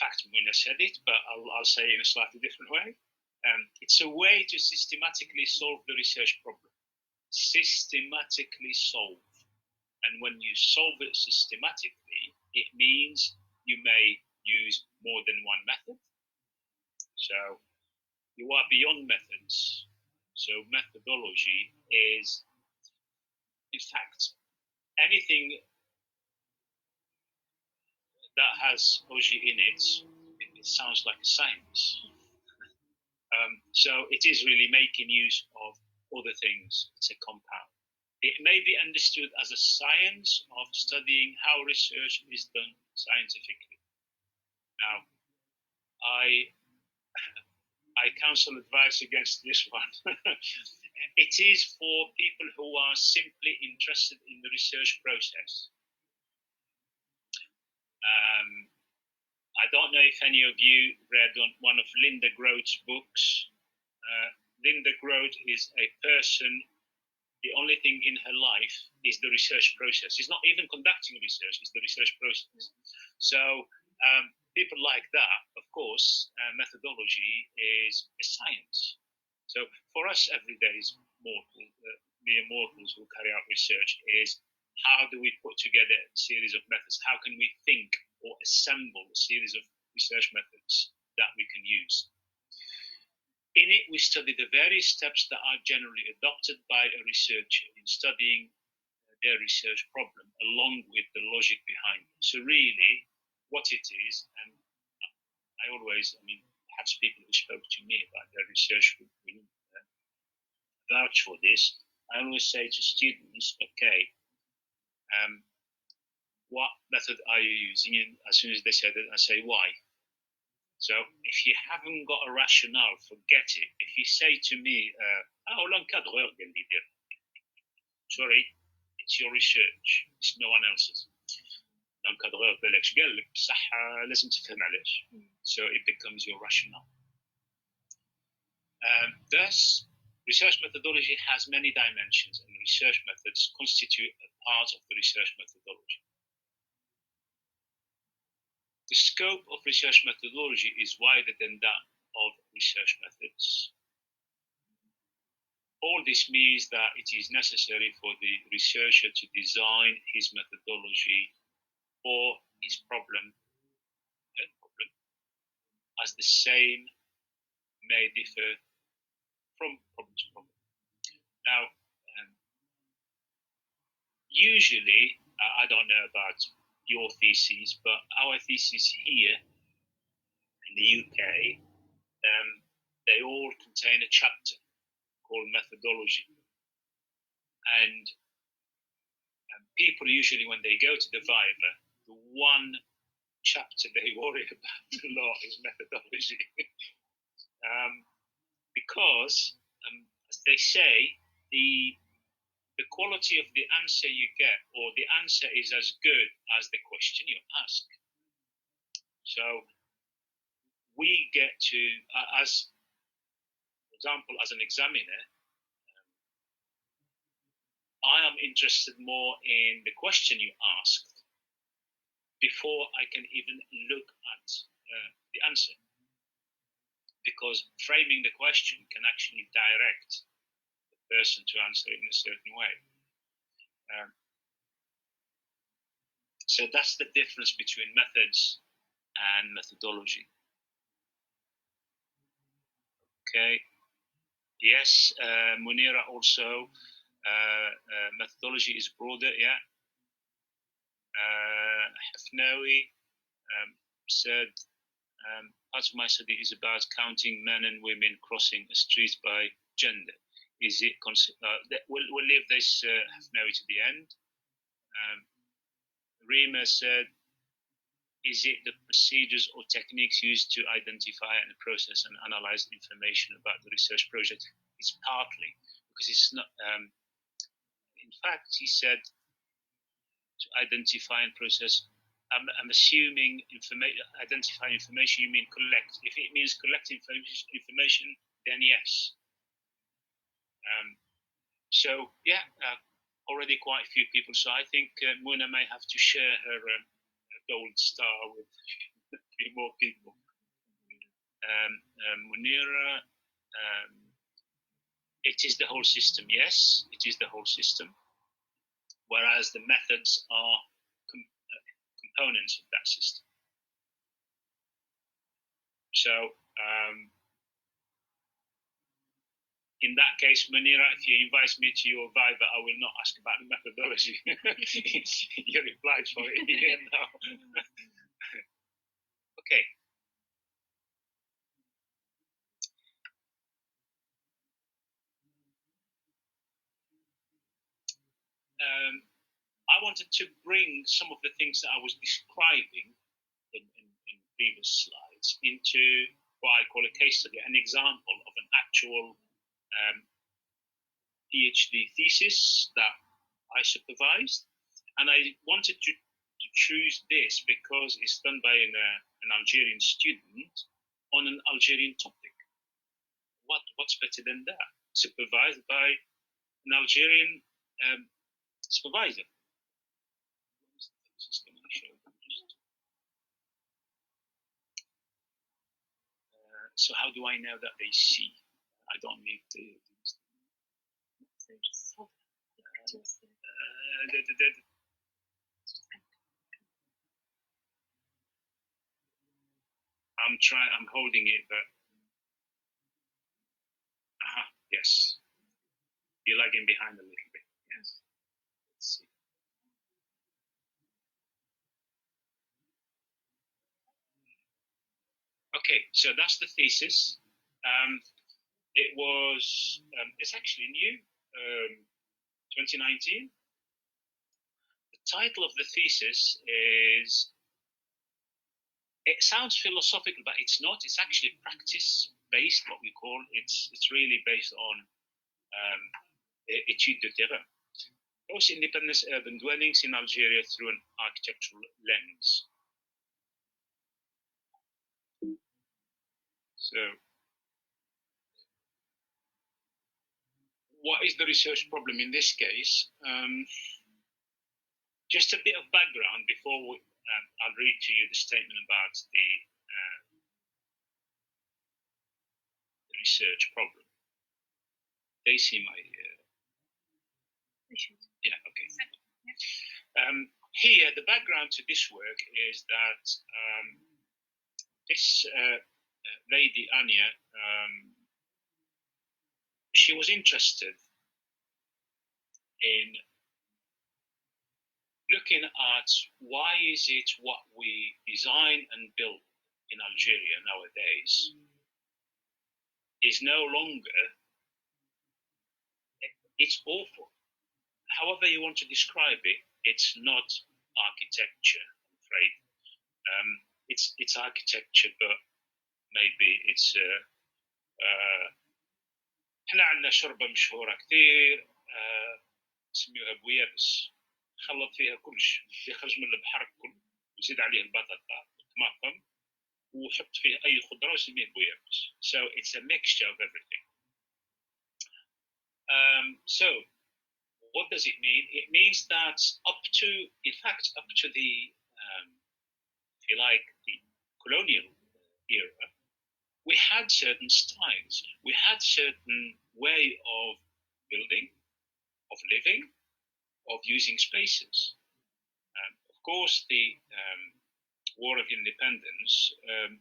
fact, Mona said it, but I'll say it in a slightly different way. It's a way to systematically solve the research problem. Systematically solve. And when you solve it systematically, it means you may use more than one method. So you are beyond methods. So methodology is, in fact, anything that has OG in it, it sounds like a science. So it is really making use of other things. It's a compound. It may be understood as a science of studying how research is done scientifically. Now, I counsel advice against this one. It is for people who are simply interested in the research process. I don't know if any of you read one of Linda Groth's books. Linda Groth is a person, the only thing in her life is the research process. She's not even conducting research, it's the research process. So people like that, of course, methodology is a science. So for us, everyday mere mortals who carry out research is how do we put together a series of methods? How can we think or assemble a series of research methods that we can use? In it, we study the various steps that are generally adopted by a researcher in studying their research problem, along with the logic behind it. So really, what it is, and perhaps people who spoke to me about their research will vouch for this. I always say to students, okay, what method are you using? And as soon as they say that, I say why. So if you haven't got a rationale, forget it. If you say to me, l'encadreur قال لي دير, sorry, it's your research, it's no one else's. l'encadreur بالك قال لك بصح لازم تفهم علاش. So it becomes your rationale. Thus, research methodology has many dimensions, and research methods constitute a part of the research methodology. The scope of research methodology is wider than that of research methods. All this means that it is necessary for the researcher to design his methodology for his problem, as the same may differ from problem to problem. Now, usually, I don't know about your theses, but our theses here in the UK, they all contain a chapter called methodology. And people usually, when they go to the Viva, the one chapter they worry about a lot is methodology. Because, as they say, the quality of the answer you get, or the answer is as good as the question you ask. So we get to, for example, as an examiner, I am interested more in the question you asked before I can even look at the answer. Because framing the question can actually direct the person to answer it in a certain way. So that's the difference between methods and methodology. Okay. Yes, Munira also, methodology is broader, yeah. Hafnawi said, part of my study is about counting men and women crossing a street by gender. Is it, we'll leave this Hafnawi to the end. Rima said, is it the procedures or techniques used to identify and process and analyze information about the research project? It's partly, because it's not, in fact, he said to identify and process, I'm assuming identify information, you mean collect. If it means collect information, then yes. So yeah, already quite a few people. So I think Muna may have to share her gold star with a few more people. Munira, it is the whole system. Yes, it is the whole system. Whereas the methods are components of that system. So in that case, Munira, if you invite me to your Viva, I will not ask about the methodology. You replied for it here now. Okay. I wanted to bring some of the things that I was describing in previous slides into what I call a case study, an example of an actual PhD thesis that I supervised. And I wanted to choose this because it's done by an Algerian student on an Algerian topic. What's better than that? Supervised by an Algerian supervisor. So how do I know that they see? I don't need to. I'm holding it, but yes, you're lagging behind a little bit. Yes. Let's see. Okay, so that's the thesis. It was, it's actually new, 2019. The title of the thesis is, it sounds philosophical, but it's not. It's actually practice-based, what we call. It's really based on étude de terrain. Post-independence urban dwellings in Algeria through an architectural lens. So, what is the research problem in this case? Just a bit of background before I'll read to you the statement about the research problem. They see my... yeah, okay. Here, the background to this work is that this lady, Anya, she was interested in looking at why is it what we design and build in Algeria nowadays is no longer, it's awful. However you want to describe it, it's not architecture, I'm afraid. It's architecture, but maybe it's احنا عندنا شربة مشهورة كثير نسميوها بويابس، خلط فيها كلش، يخرج من البحر كله ويزيد عليه البطاطا والطماطم وحط فيه أي خضرة ويسميه بويابس. So it's a mixture of everything. So what does it mean? It means that up to the, if you like, the colonial era, we had certain styles, we had certain way of building, of living, of using spaces. Of course, the War of Independence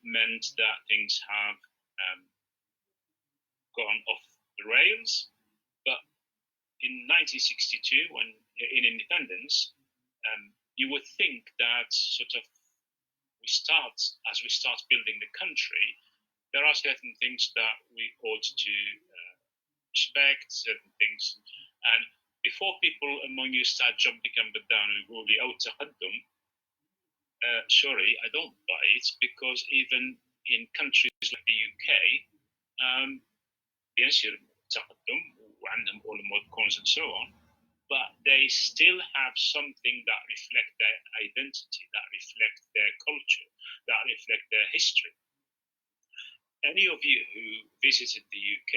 meant that things have gone off the rails, but in 1962, when in independence, you would think that sort of as we start building the country, there are certain things that we ought to respect, certain things. And before people among you start jumping up and down and go, أو تقدم, sorry, I don't buy it, because even in countries like the UK, بينشر تقدم وعندهم all the mod cons and so on, but they still have something that reflect their identity, that reflect their culture, that reflect their history. Any of you who visited the UK,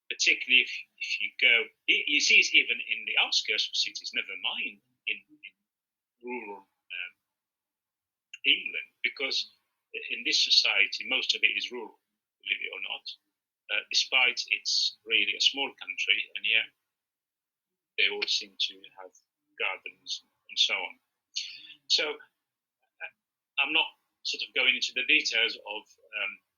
particularly if you go, you see it even in the outskirts of cities, never mind in rural England, because in this society, most of it is rural, believe it or not, despite it's really a small country, and yet they all seem to have gardens and so on. So I'm not sort of going into the details of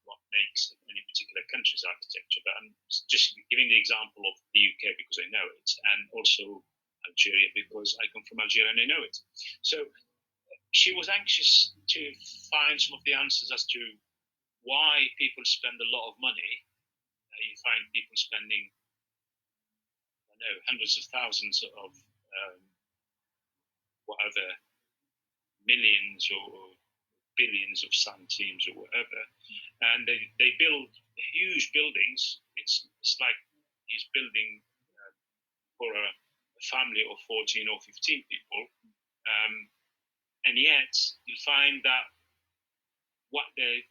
what makes any particular country's architecture, but I'm just giving the example of the UK because I know it, and also Algeria because I come from Algeria and I know it. So she was anxious to find some of the answers as to why people spend a lot of money. You find people spending, I know, hundreds of thousands of whatever, millions or billions of centimes or whatever, and they build huge buildings. It's like he's building for a family of 14 or 15 people, and yet you find that what they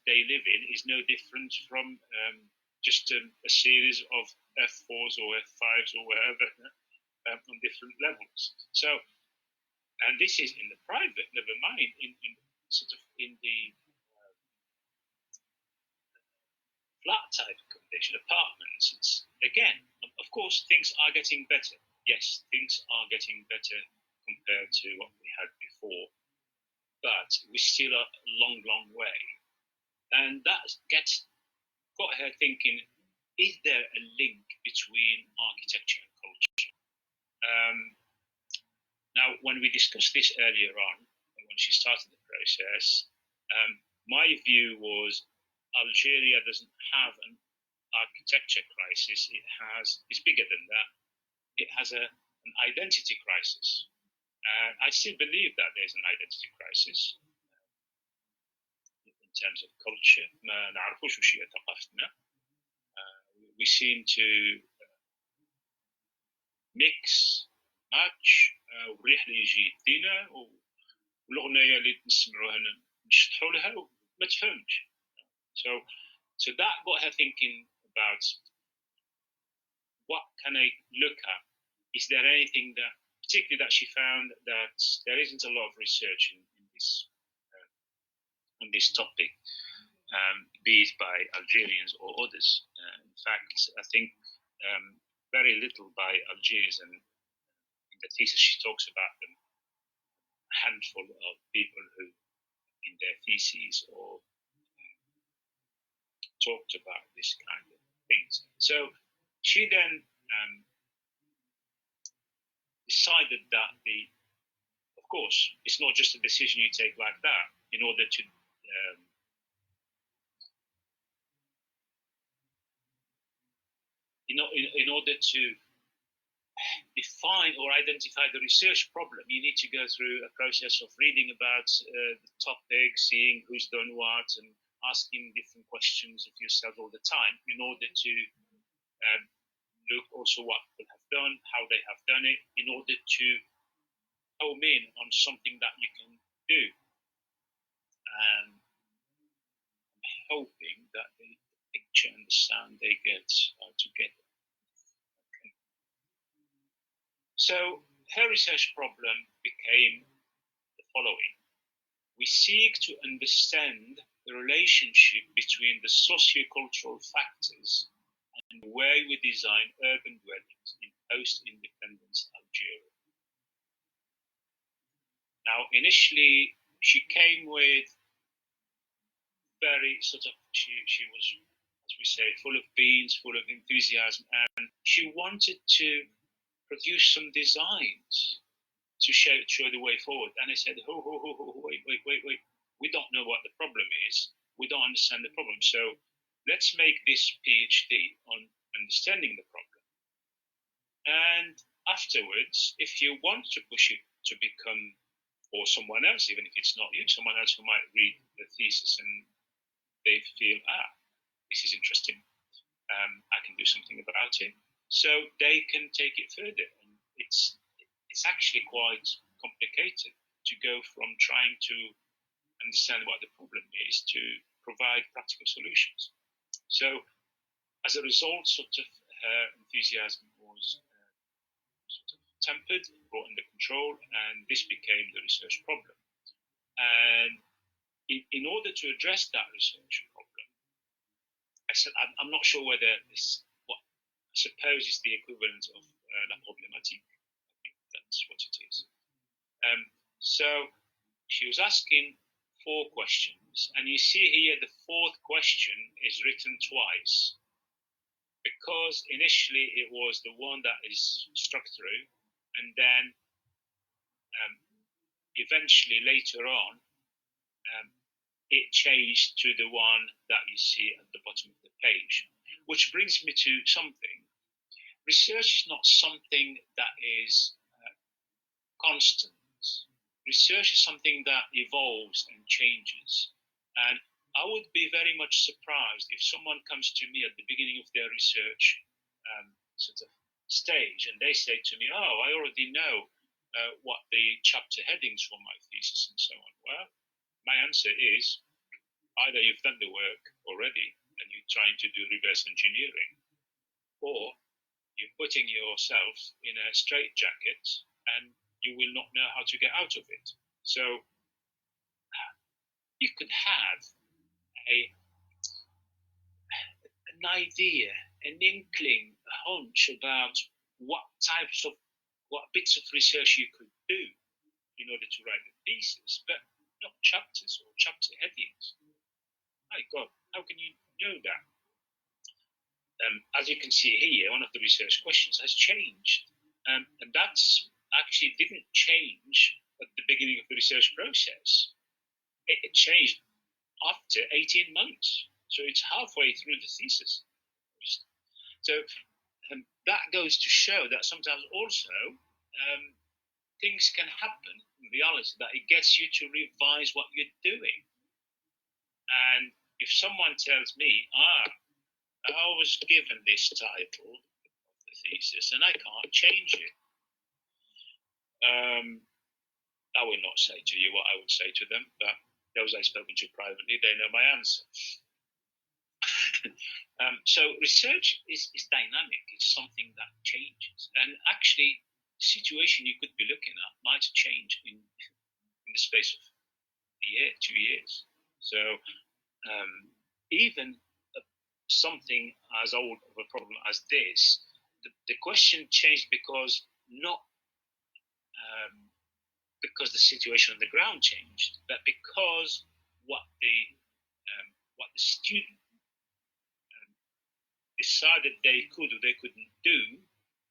live in is no different from just a series of F4s or F5s or whatever on different levels. So, and this is in the private, never mind in the flat type accommodation, apartments. It's again, of course, things are getting better. Yes, things are getting better compared to what we had before, but we're still a long, long way. And that got her thinking, is there a link between architecture and culture? Now, when we discussed this earlier on, when she started the process, my view was Algeria doesn't have an architecture crisis. It's bigger than that. It has an identity crisis. I still believe that there's an identity crisis in terms of culture. We seem to mix, match, والريح اللي يجي يدينا والأغنية اللي نسمعوها نشطحوا لها وما تفهمش. So that got her thinking about what can I look at? Is there anything that, particularly that she found that there isn't a lot of research in this on this topic, be it by Algerians or others. In fact, I think very little by Algerians, and in the thesis she talks about them, a handful of people who in their theses or talked about this kind of things. So she then decided that of course, it's not just a decision you take like that. In order to in order to define or identify the research problem, you need to go through a process of reading about the topic, seeing who's done what, and asking different questions of yourself all the time in order to look also what people have done, how they have done it, in order to home in on something that you can do. And I'm hoping that the picture and the sound they get together. Okay. So her research problem became the following. We seek to understand the relationship between the sociocultural factors and the way we design urban dwellings in post-independence Algeria. Now, initially, she came with very she was, as we say, full of beans, full of enthusiasm, and she wanted to produce some designs to show the way forward. And I said, wait, we don't know what the problem is. We don't understand the problem. So let's make this PhD on understanding the problem. And afterwards, if you want to push it to become, or someone else, even if it's not you, someone else who might read the thesis and they feel, this is interesting, I can do something about it. So they can take it further. And it's actually quite complicated to go from trying to understand what the problem is to provide practical solutions. So as a result, her enthusiasm was tempered, brought under control, and this became the research problem. And in order to address that research problem, I said, I'm not sure whether this, what I suppose is the equivalent of la problématique. I think that's what it is. So she was asking 4 questions, and you see here the 4th question is written twice, because initially it was the one that is struck through, and then eventually later on, it changed to the one that you see at the bottom of the page, which brings me to something. Research is not something that is constant. Research is something that evolves and changes. And I would be very much surprised if someone comes to me at the beginning of their research sort of stage and they say to me, oh, I already know what the chapter headings for my thesis and so on. Well, my answer is either you've done the work already and you're trying to do reverse engineering, or you're putting yourself in a straitjacket and you will not know how to get out of it. So you could have an idea, an inkling, a hunch about what bits of research you could do in order to write a thesis, but not chapters or chapter headings. My God, how can you know that? As you can see here, one of the research questions has changed, and that's actually didn't change at the beginning of the research process. It changed after 18 months, so it's halfway through the thesis. So that goes to show that sometimes also things can happen in reality that it gets you to revise what you're doing. And if someone tells me, I was given this title of the thesis and I can't change it, I will not say to you what I would say to them, but those I've spoken to privately, they know my answer. So research is dynamic. It's something that changes. And actually, the situation you could be looking at might change in the space of a year, 2 years. So even something as old of a problem as this, the question changed because because the situation on the ground changed, but because what the student decided they could or they couldn't do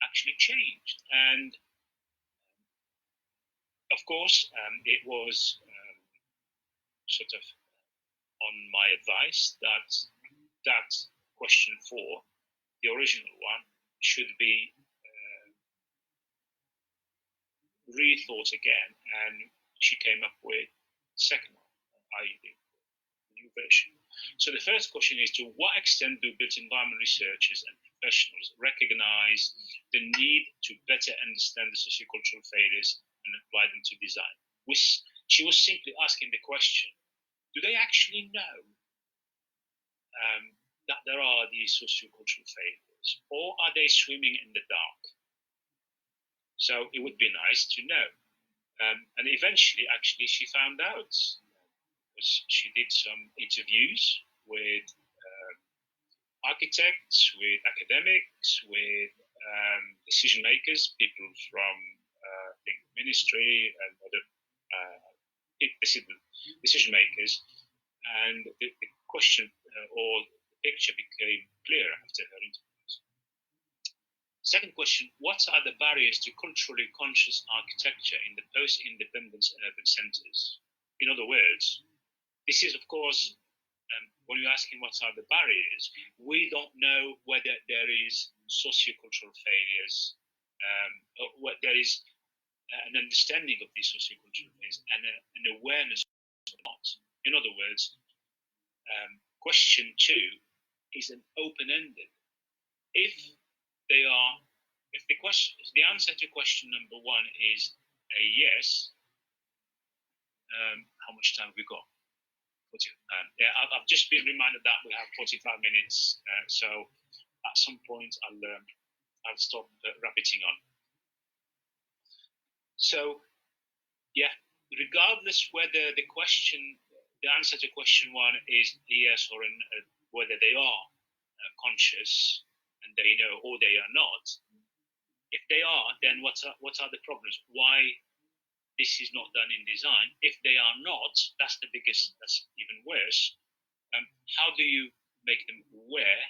actually changed. And of course, it was sort of on my advice that question 4, the original one, should be rethought again, and she came up with the second one, i.e. the new version. So the first question is, to what extent do built environment researchers and professionals recognize the need to better understand the sociocultural failures and apply them to design? She was simply asking the question, do they actually know that there are these sociocultural failures, or are they swimming in the dark? So it would be nice to know. And eventually, actually, she found out. She did some interviews with architects, with academics, with decision makers, people from the ministry and other decision makers. And the question or the picture became clear after her interviews. Second question, what are the barriers to culturally conscious architecture in the post-independence urban centres? In other words, this is, of course, when you're asking what are the barriers, we don't know whether there is sociocultural failures, or there is an understanding of these sociocultural failures and an awareness or not. In other words, question 2 is an open-ended. If the answer to question number 1 is a yes, how much time have we got? I've just been reminded that we have 45 minutes, so at some point I'll stop rabbiting on. So, yeah, regardless whether the answer to question 1 is a yes or whether they are conscious and they know or they are not. If they are, then what are the problems? Why this is not done in design? If they are not, that's even worse. How do you make them aware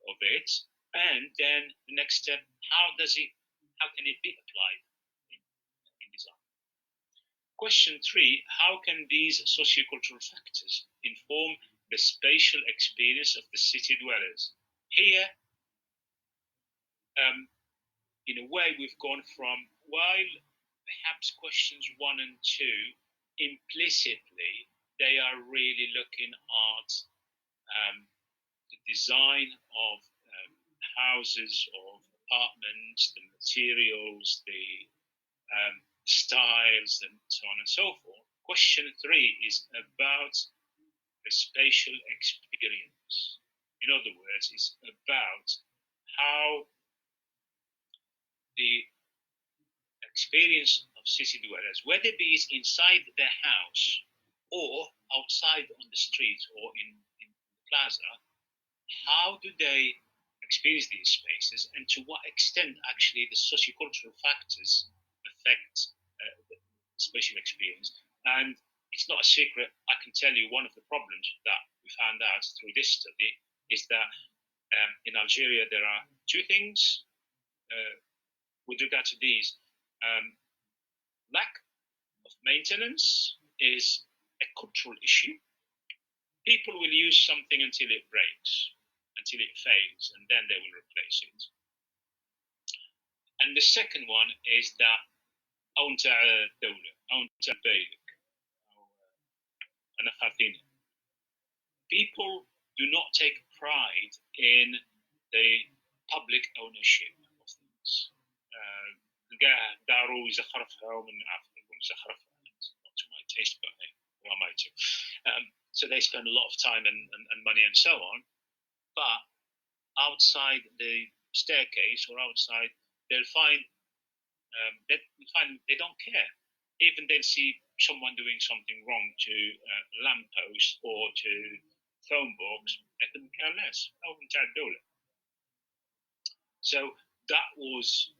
of it? And then the next step, how can it be applied in design? Question 3, how can these sociocultural factors inform the spatial experience of the city dwellers? Here, in a way, we've gone from, while perhaps questions 1 and 2, implicitly, they are really looking at the design of houses, of apartments, the materials, the styles, and so on and so forth. Question 3 is about the spatial experience. In other words, it's about how the experience of city dwellers, whether it be inside their house or outside on the street or in the plaza, how do they experience these spaces, and to what extent actually the sociocultural factors affect the spatial experience. And it's not a secret, I can tell you one of the problems that we found out through this study is that in Algeria there are two things with regard to these. Lack of maintenance is a cultural issue. People will use something until it breaks, until it fails, and then they will replace it. And the second one is that people do not take pride in the public ownership of things. Not to my taste, but who am I to? So they spend a lot of time and money and so on. But outside the staircase or outside, they'll find they don't care. Even they'll see someone doing something wrong to a lamppost or to phone box, they couldn't care less. So that was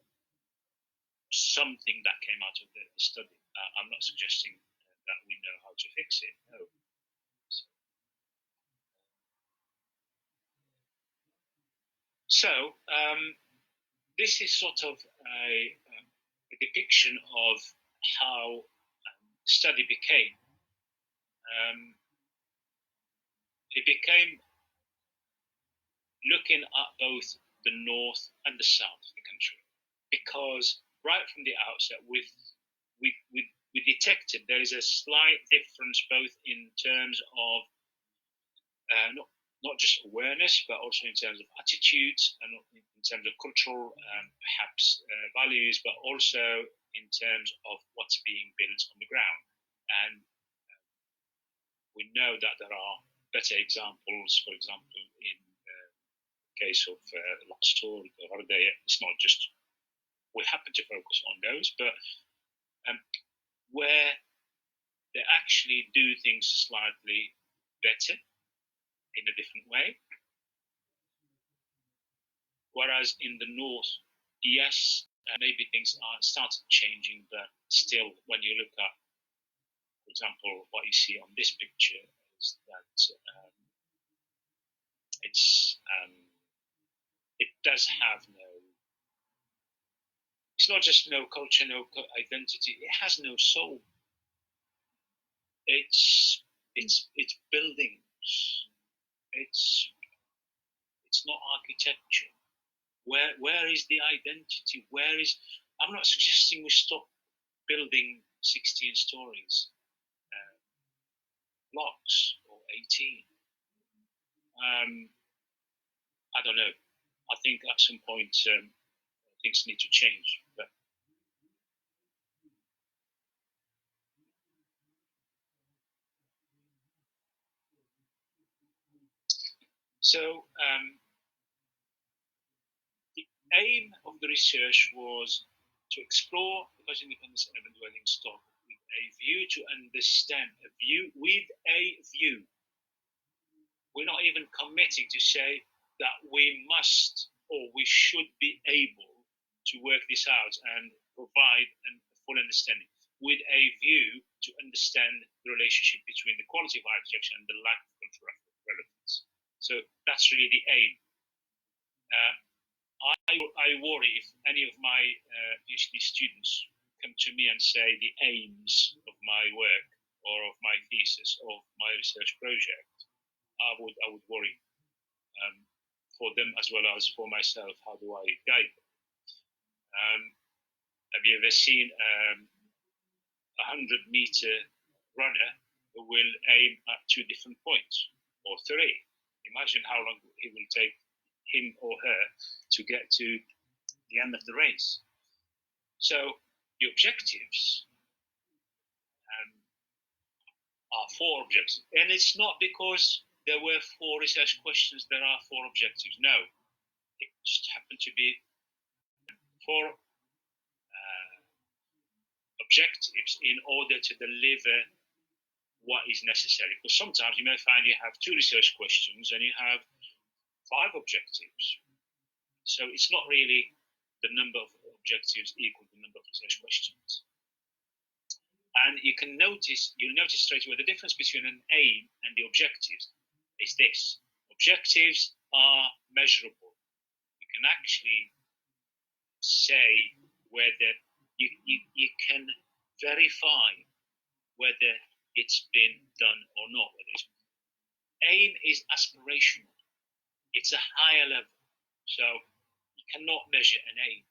something that came out of the study. I'm not suggesting that we know how to fix it. No. So this is sort of a depiction of how the study became. It became looking at both the north and the south of the country, because right from the outset we detected there is a slight difference both in terms of not just awareness, but also in terms of attitudes and in terms of cultural perhaps values, but also in terms of what's being built on the ground. And we know that there are better examples, for example, in the case of Luxor, it's not just we happen to focus on those, but where they actually do things slightly better in a different way. Whereas in the north, yes, maybe things are started changing, but still, when you look at, for example, what you see on this picture is that it does have it's not just no culture, no identity, it has no soul. It's buildings. It's not architecture. Where is the identity? I'm not suggesting we stop building 16 stories, blocks, or 18. I don't know. I think at some point things need to change. But so the aim of the research was to explore the post-independence urban dwelling stock with a view to understand, with a view. We're not even committing to say that we must or we should be able to work this out and provide a full understanding, with a view to understand the relationship between the quality of architecture and the lack of cultural relevance. So that's really the aim. I worry if any of my PhD students come to me and say the aims of my work or of my thesis or of my research project, I would worry for them as well as for myself. How do I guide them? Have you ever seen a 100-meter runner who will aim at 2 different points or 3? Imagine how long it will take him or her to get to the end of the race. So the objectives are 4 objectives, and it's not because there were 4 research questions there are 4 objectives. No, it just happened to be 4 objectives in order to deliver what is necessary. Because sometimes you may find you have 2 research questions and you have 5 objectives. So it's not really the number of objectives equal the number of research questions. And you'll notice straight away the difference between an aim and the objectives is this. Objectives are measurable. You can actually say whether you can verify whether it's been done or not. Aim is aspirational. It's a higher level. So you cannot measure an aim,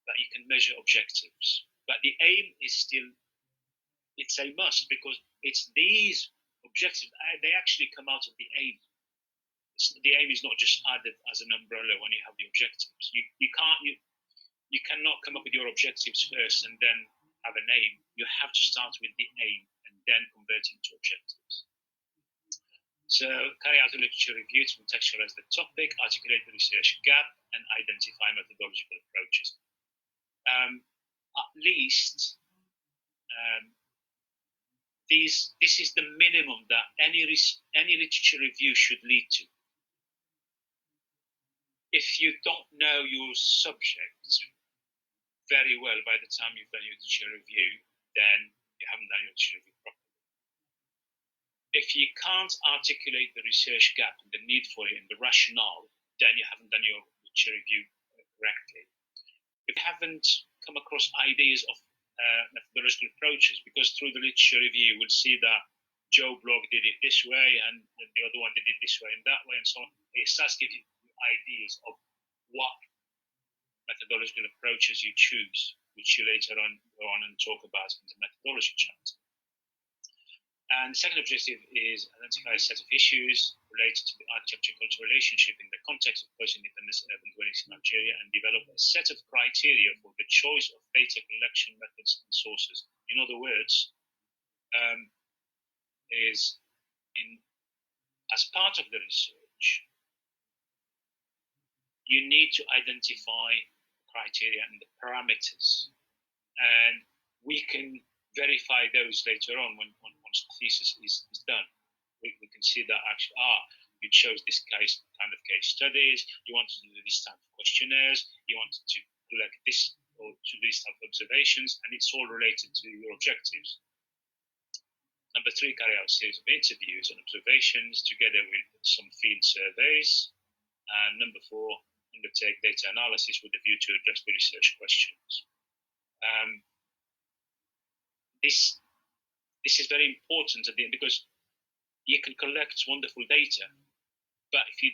but you can measure objectives. But the aim is still, it's a must, because it's these objectives, they actually come out of the aim. The aim is not just added as an umbrella when you have the objectives. You cannot come up with your objectives first and then have an aim. You have to start with the aim and then convert it into objectives. So carry out a literature review to contextualize the topic, articulate the research gap, and identify methodological approaches. At least this is the minimum that any literature review should lead to. If you don't know your subject very well by the time you've done your literature review, then you haven't done your literature review properly. If you can't articulate the research gap and the need for it and the rationale, then you haven't done your literature review correctly. If you haven't come across ideas of methodological approaches, because through the literature review you will see that Joe Blog did it this way and the other one did it this way and that way and so on. It starts giving you ideas of what methodological approaches you choose, which you later on go on and talk about in the methodology chapter. And the second objective is identify a set of issues related to the architecture-culture relationship in the context of post-independence urban dwellings in Algeria and develop a set of criteria for the choice of data collection methods and sources. In other words, as part of the research, you need to identify criteria and the parameters, and we can verify those later on once the thesis is done. We can see that actually, you chose this kind of case studies, you wanted to do this type of questionnaires, you wanted to collect this or to do this type of observations, and it's all related to your objectives. Number 3, carry out a series of interviews and observations together with some field surveys. And number 4, undertake data analysis with a view to address the research questions. This is very important at the end, because you can collect wonderful data, but if you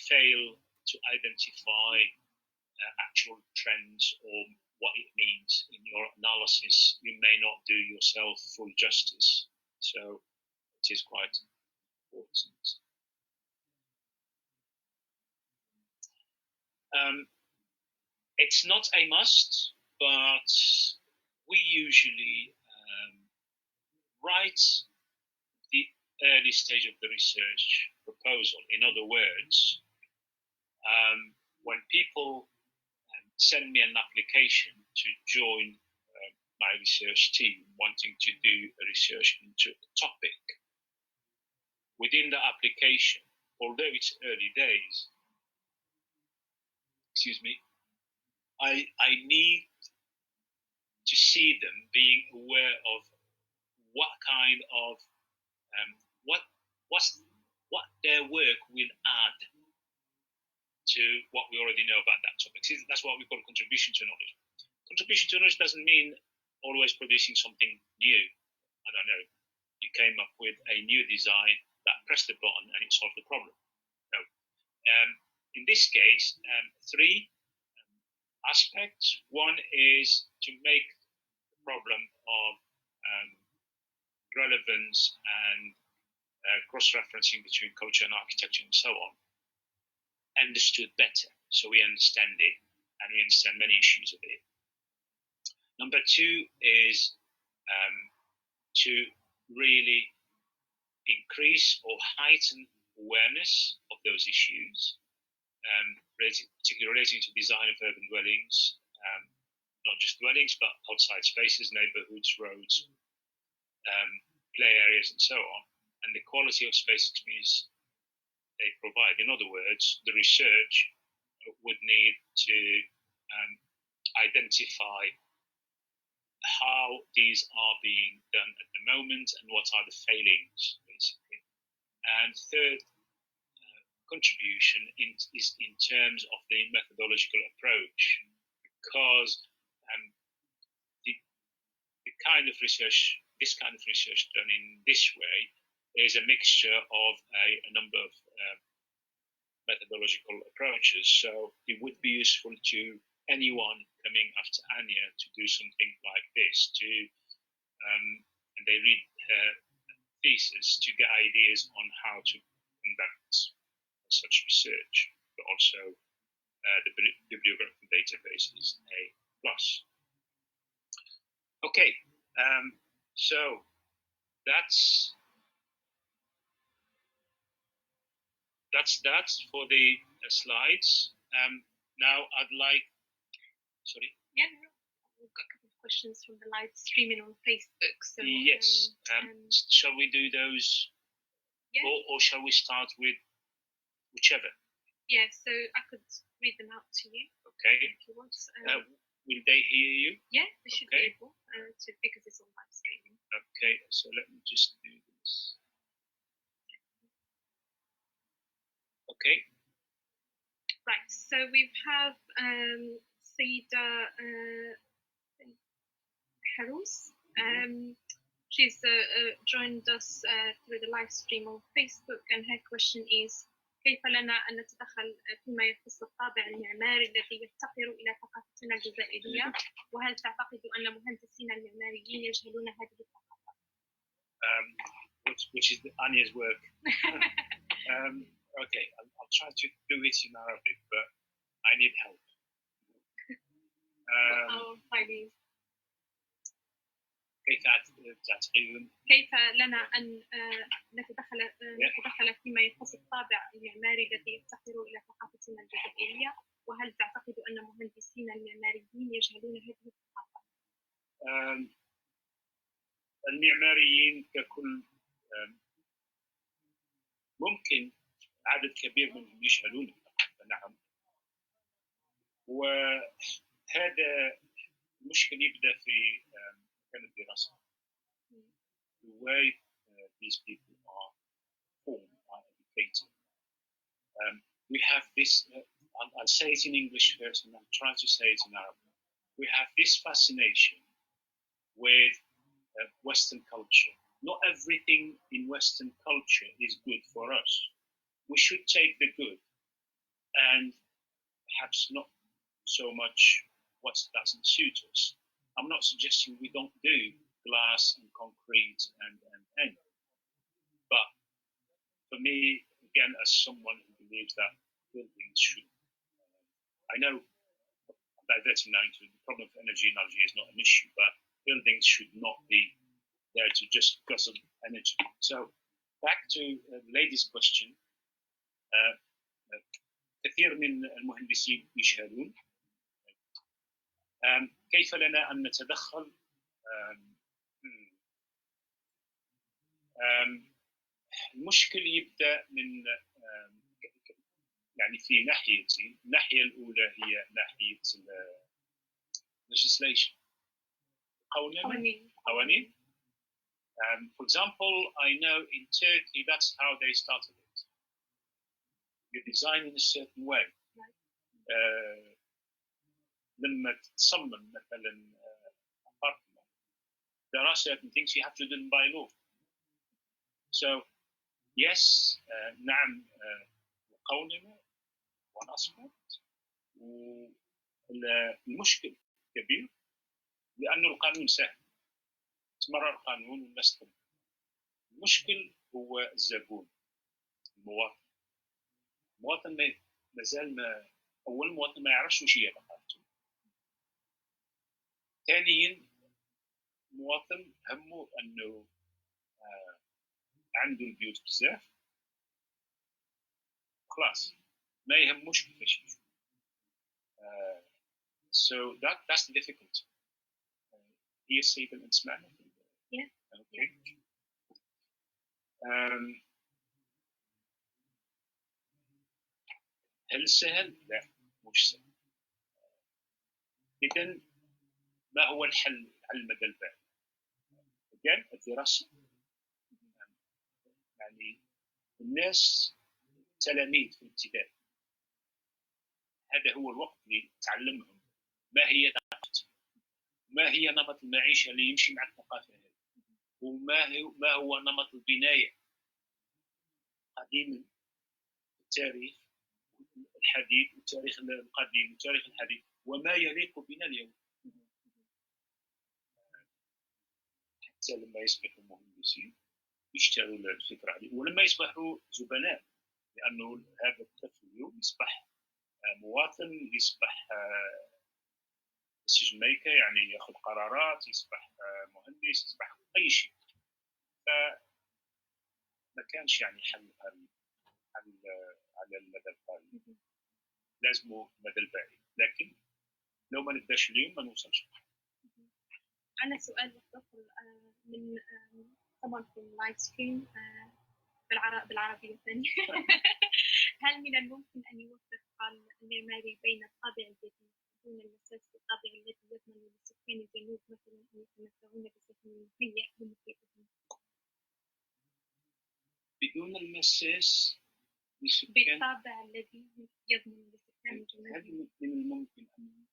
fail to identify actual trends or what it means in your analysis, you may not do yourself full justice. So it is quite important. It's not a must, but we usually write the early stage of the research proposal. In other words, when people send me an application to join my research team wanting to do a research into a topic, within the application, although it's early days, I need to see them being aware of what kind of what their work will add to what we already know about that topic. That's what we call contribution to knowledge. contribution to knowledge doesn't mean always producing something new. I don't know. You came up with a new design that pressed the button and it solved the problem. No. In this case, three aspects. One is to make the problem of relevance and cross-referencing between culture and architecture and so on understood better, so we understand it and we understand many issues of it. Number two is to really increase or heighten awareness of those issues, particularly relating to design of urban dwellings, not just dwellings, but outside spaces, neighborhoods, roads, play areas, and so on, and the quality of space experience they provide. In other words, the research would need to identify how these are being done at the moment and what are the failings, basically. And third contribution is in terms of the methodological approach, because the kind of research, this kind of research done in this way is a mixture of a number of methodological approaches. So it would be useful to anyone coming after Anya to do something like this, and they read her thesis to get ideas on how to conduct such research, but also the bibliographical database is a plus. Okay, so that's that for the slides. Now I'd like, sorry? Yeah, no, we've got a couple of questions from the live streaming on Facebook. So yes, shall we do those? Yeah. Or shall we start with whichever? Yeah, so I could read them out to you. Okay. If you want. Will they hear you? Yeah, they should be able to, because it's on live streaming. Okay, so let me just do this. Okay. Right, so we have Saida Harous. She's joined us through the live stream on Facebook, and her question is: كيف لنا أن نتدخل فيما يخص الطابع المعماري الذي يفتقر إلى ثقافتنا الجزائرية، وهل تعتقد أن مهندسين المعماريين يجهلون هذه الثقافة؟ Which is Anya's work. Okay, I'll try to do it in Arabic, but I need help. كيف لنا أن نتدخل فيما يخص الطابع المعماري الذي يفتقر إلى ثقافتنا الجزائرية، وهل تعتقد أن مهندسين المعماريين يجهلون هذه الثقافة؟ المعماريين ككل ممكن عدد كبير منهم يجهلون الثقافة، نعم، وهذا المشكل يبدأ في مكان الدراسة. The way these people are formed, are educated. We have this, I'll say it in English first and I'll try to say it in Arabic. We have this fascination with Western culture. Not everything in Western culture is good for us. We should take the good and perhaps not so much what doesn't suit us. I'm not suggesting we don't do glass and concrete and but for me, again, as someone who believes that buildings should, I know I'm diverting now into the problem of energy is not an issue, but buildings should not be there to just guzzle energy. So back to the lady's question. كثير من المهندسين يجهلون كيف لنا أن نتدخل المشكل يبدأ من يعني في ناحيتي. الناحية الأولى هي ناحية legislation قوانين. For example, I know in Turkey that's how they started it. You design in a certain way. لما تصمم مثلا apartment, there are certain things you have to do by law. So yes, نعم قولنا ونصمت، والمشكل كبير لأنه القانون سهل، تمرر القانون والناس تطبق. المشكل هو الزبون، المواطن مازال أول المواطن ما يعرفش وش هي بقاته. ثانيا المواطن همه أنه عنده البيوت بزاف خلاص ما يهموش كيفاش يشوف. So that's the difficulty. هي سيدة اللي تسمعنا. Yeah. Okay. هل سهل؟ لا مش سهل. إذن ما هو الحل على المدى البعيد؟ قال الدراسة. يعني الناس تلاميذ في الابتدائي، هذا هو الوقت اللي تعلمهم ما هي ثقافة، ما هي نمط المعيشة اللي يمشي مع الثقافة هذه، وما هو نمط البناية قديما، التاريخ الحديث والتاريخ القديم والتاريخ الحديث وما يليق بنا اليوم. حتى لما يصبحوا مهندسين يشتغلوا الفكرة هذه، ولما يصبحوا زبناء، لأنه هذا الطفل اليوم يصبح مواطن، يصبح decision maker، يعني ياخذ قرارات، يصبح مهندس، يصبح أي شيء. فما كانش يعني حل على المدى القريب، لازمه المدى البعيد، لكن لو ما نبداش اليوم ما نوصلش. أنا سؤال مختصر من طبعا في اللايف ستريم بالعربية الثانية. هل من الممكن أن يوفق المعماري بين الطابع الجديد دون المساس بالطابع الذي يضمن لسكان الجنوب مثلا أن يتمتعون بسكن مهيئ لمكيفهم؟ بدون المساس بالطابع الذي يضمن لسكان الجنوب. هل من الممكن أن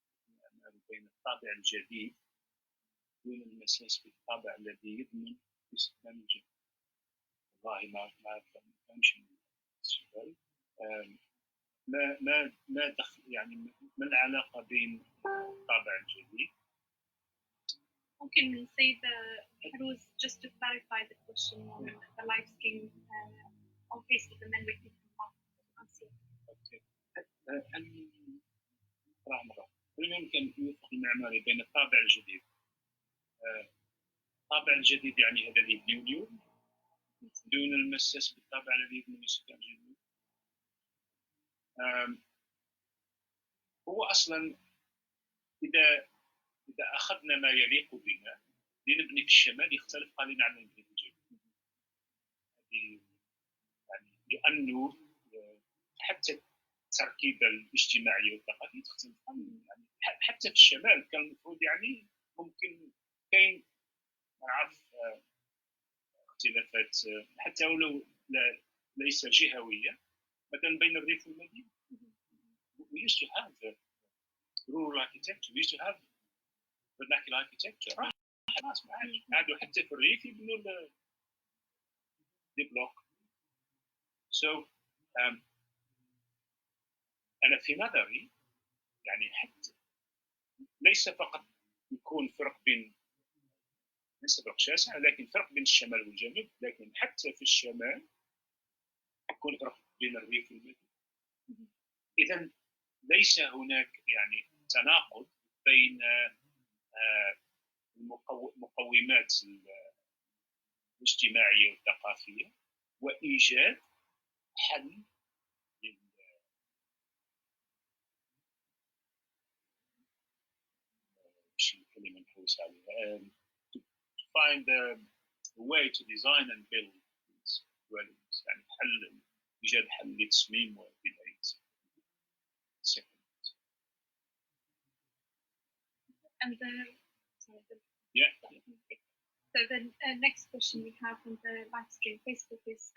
بين الطابع الجديد دون المساس بالطابع الذي يضمن لسكان الجنوب؟ والله ما فهمش السؤال. ما دخل يعني ما العلاقة بين الطابع الجديد؟ ممكن من سيدة حروز just to clarify the question on the live stream on Facebook and then we can answer. Okay. هل يمكن يوفق المعماري بين الطابع الجديد؟ الطابع الجديد يعني هذا اللي يبنيه اليوم دون المساس بالطابع الذي يبنيه السكان الجديد. هو أصلا إذا أخذنا ما يليق بنا لنبني في الشمال يختلف قليلا عن نبني في الجنوب. يعني لأنه حتى التركيبة الاجتماعية والثقافية تختلف قليلا. يعني حتى في الشمال كان المفروض يعني ممكن كاين نعرف اختلافات حتى ولو ليس جهوية مثلا بين الريف والمدينة. We used to have rural architecture, we used to have vernacular architecture. خلاص ما عادش عادوا حتى في الريف يبنوا البلوك. So أنا في نظري يعني حتى ليس فقط يكون فرق بين ليس فرق شاسع، لكن فرق بين الشمال والجنوب، لكن حتى في الشمال يكون فرق بين الريف والمدينة. إذن ليس هناك يعني تناقض بين المقومات الاجتماعية والثقافية وإيجاد حل الكلمة نحوس عليها to find a way to design and build these dwellings، يعني حل إيجاد حل لتصميم وبناء سكن. And yeah. So the next question we have on the live stream Facebook is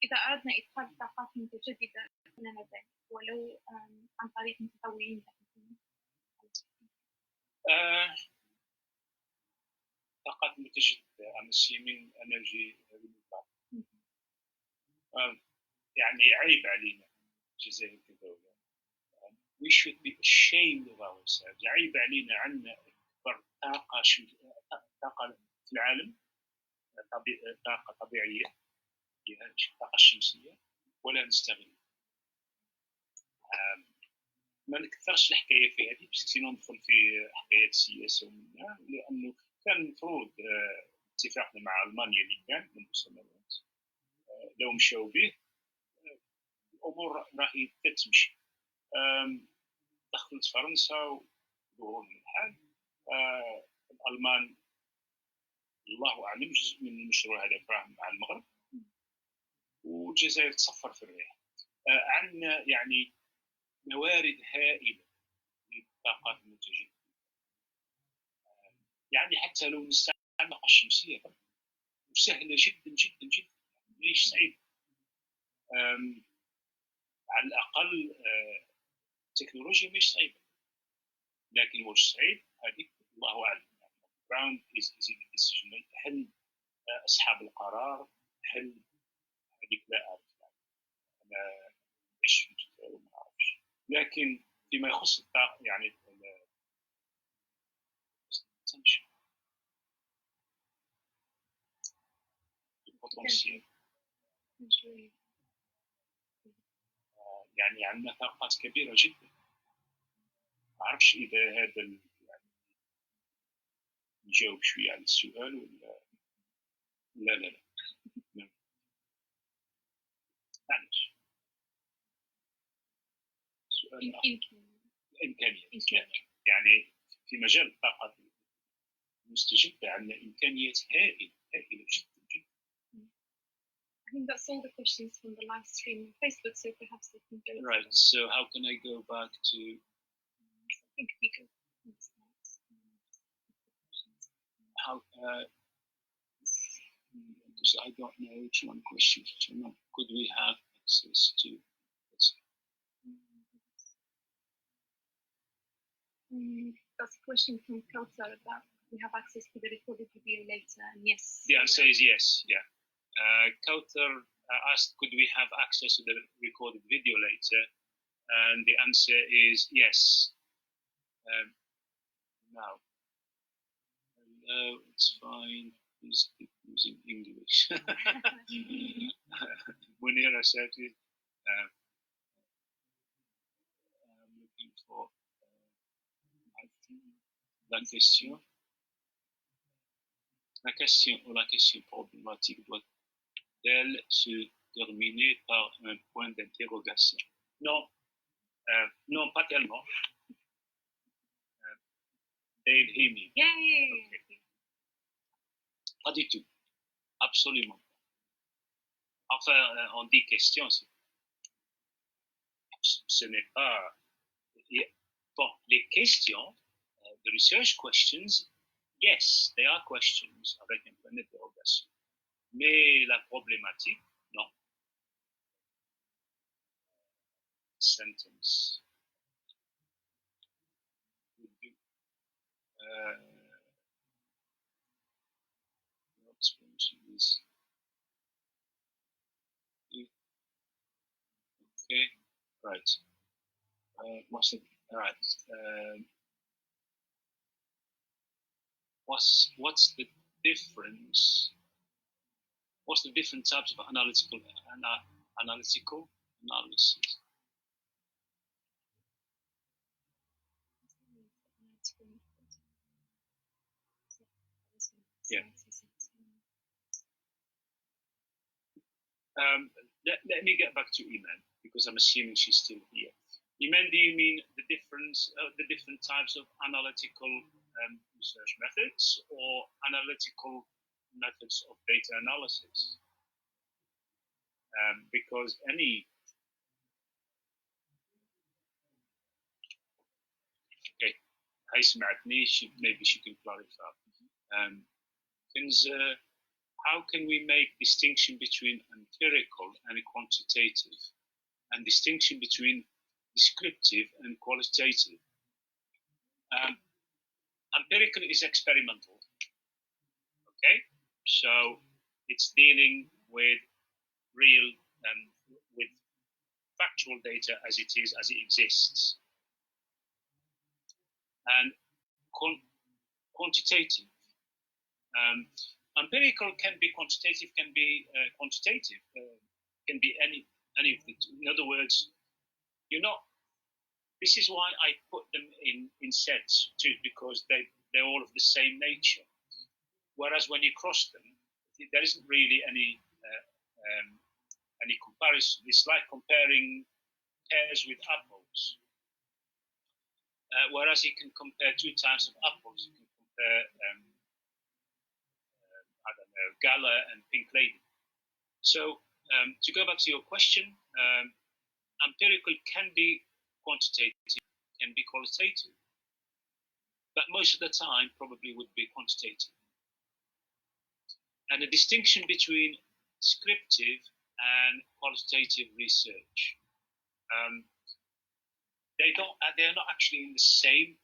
إذا أردنا إدخال طاقات متجددة لنا ذلك ولو عن طريق متطوعين طاقات متجددة. I'm assuming energy renewable. يعني عيب علينا الجزائر كدولة. We should be ashamed of ourselves. عيب علينا عندنا أكبر طاقة في العالم، طاقة طبيعية هي الطاقة الشمسية، ولا نستغل. ما نكثرش الحكاية في هذه بس ندخل في حكايات سياسة ومنها، لأنه كان المفروض اتفاقنا مع ألمانيا اللي كان منذ سنوات لو مشاو به الأمور راهي تمشي. دخلت فرنسا وظهور من الحال. الألمان الله أعلم جزء من المشروع هذا فاهم مع المغرب، والجزائر تصفر في الريح. عندنا يعني موارد هائلة للطاقات المتجددة. يعني حتى لو نستعمل الطاقة الشمسية وسهلة جدا جدا جدا، ليش صعيب؟ على الأقل التكنولوجيا مش صعيبة، لكن واش صعيب هذيك الله أعلم. ground is a decision. هل أصحاب القرار، هل هذيك لا أعرف. أنا إيش ما أعرفش، لكن فيما يخص الطاقة يعني تمشي البوتنسيال. يعني عندنا طاقات كبيرة جدا. ما أعرفش إذا هذا يعني نجاوب شوية على السؤال ولا لا. معلش. سؤال الإمكانيات. يعني في مجال الطاقة المستجدة عندنا إمكانيات هائلة جدا. I think that's all the questions from the live stream on Facebook, so perhaps I can go. Right, so how can I go back to... I think we go next slide. How, because I don't know which one question. Could we have access to... That's a question from Kautar about we have access to the recorded video later, and yes. The answer is yes, yeah. Kautar asked, could we have access to the recorded video later? And the answer is yes. Now, hello, it's fine. Please keep using English. Munira said it. I'm looking for la question. La question problématique doit-elle se terminer par un point d'interrogation? Non, non, pas tellement. They'll hear me. Yay! Okay. Pas du tout. Absolument. Enfin, on dit question. Ce n'est pas... Bon, les questions, the research questions, yes, they are questions avec un point d'interrogation. Mais la problématique, non. Sentence. Okay, right. What's the difference? What's the different types of analytical analysis? Yeah. Let me get back to Iman because I'm assuming she's still here. Iman, do you mean the different types of analytical research methods or analytical methods of data analysis? Because any maybe she can clarify. How can we make distinction between empirical and quantitative, and distinction between descriptive and qualitative? empirical is experimental. Okay, so it's dealing with real with factual data as it is, as it exists. And quantitative. Empirical can be quantitative, can be quantitative, can be any of the two. In other words, you're not. This is why I put them in sets too, because they're all of the same nature. Whereas when you cross them, there isn't really any comparison. It's like comparing pears with apples. Whereas you can compare two types of apples, you can compare I don't know, Gala and Pink Lady. So to go back to your question, empirical can be quantitative, can be qualitative, but most of the time probably would be quantitative. And the distinction between descriptive and qualitative research, they're not actually in the same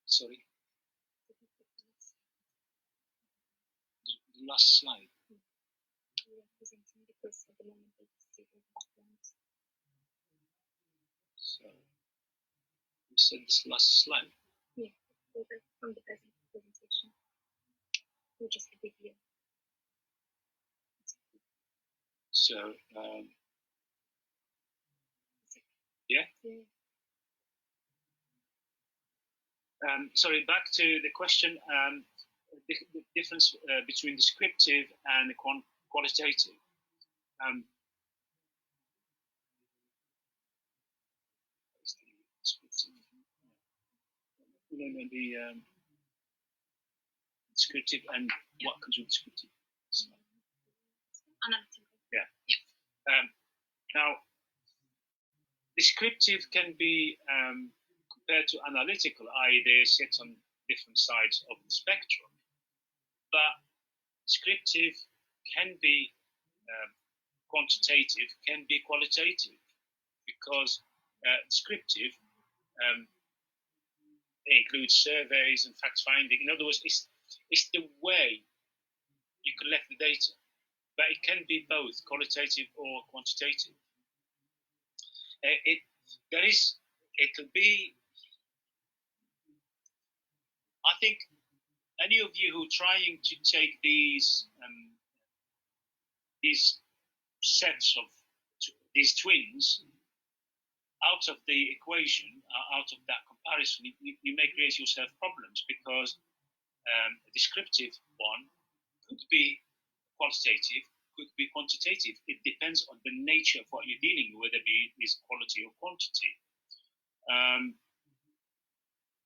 sorry. The last slide. So we said this last slide. Yeah, from the presentation. We just review. So yeah. Sorry, back to the question. The difference between descriptive and qualitative. The descriptive and what comes with descriptive. Analytical. Yeah. Now, descriptive can be compared to analytical, i.e. they sit on different sides of the spectrum. But descriptive can be quantitative, can be qualitative, because descriptive includes surveys and fact-finding. In other words, it's the way you collect the data, but it can be both qualitative or quantitative. It'll be, I think, any of you who are trying to take these sets of these twins out of the equation, out of that comparison, you may create yourself problems, because a descriptive one could be qualitative, could be quantitative. It depends on the nature of what you're dealing with, whether it is quality or quantity.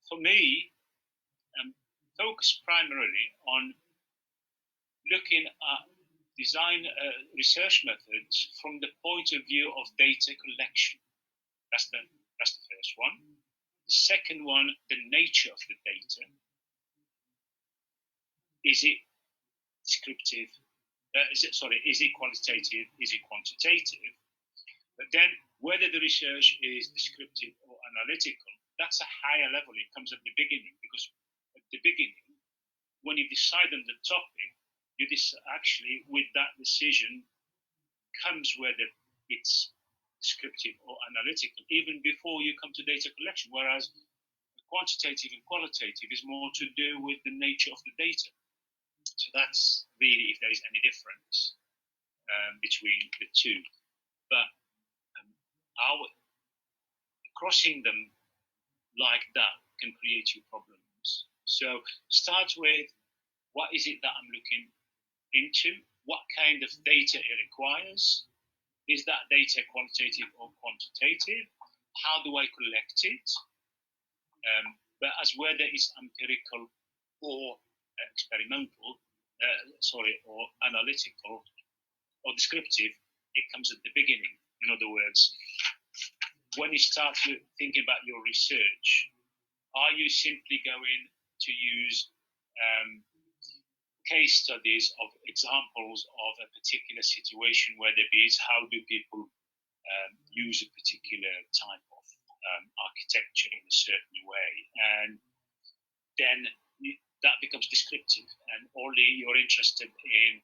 For me, focus primarily on looking at design research methods from the point of view of data collection. That's the first one. The second one, the nature of the data. Is it descriptive? Is it qualitative? Is it quantitative? But then whether the research is descriptive or analytical, that's a higher level. It comes at the beginning, because at the beginning, when you decide on the topic, you actually, with that decision, comes whether it's descriptive or analytical, even before you come to data collection, whereas quantitative and qualitative is more to do with the nature of the data. So that's really, if there is any difference between the two. But crossing them like that can create you problems. So start with, what is it that I'm looking into? What kind of data it requires? Is that data qualitative or quantitative? How do I collect it? But as whether it's empirical or experimental, or analytical or descriptive, it comes at the beginning. In other words, when you start thinking about your research, are you simply going to use case studies of examples of a particular situation where there is how do people use a particular type of architecture in a certain way, and then that becomes descriptive, and only you're interested in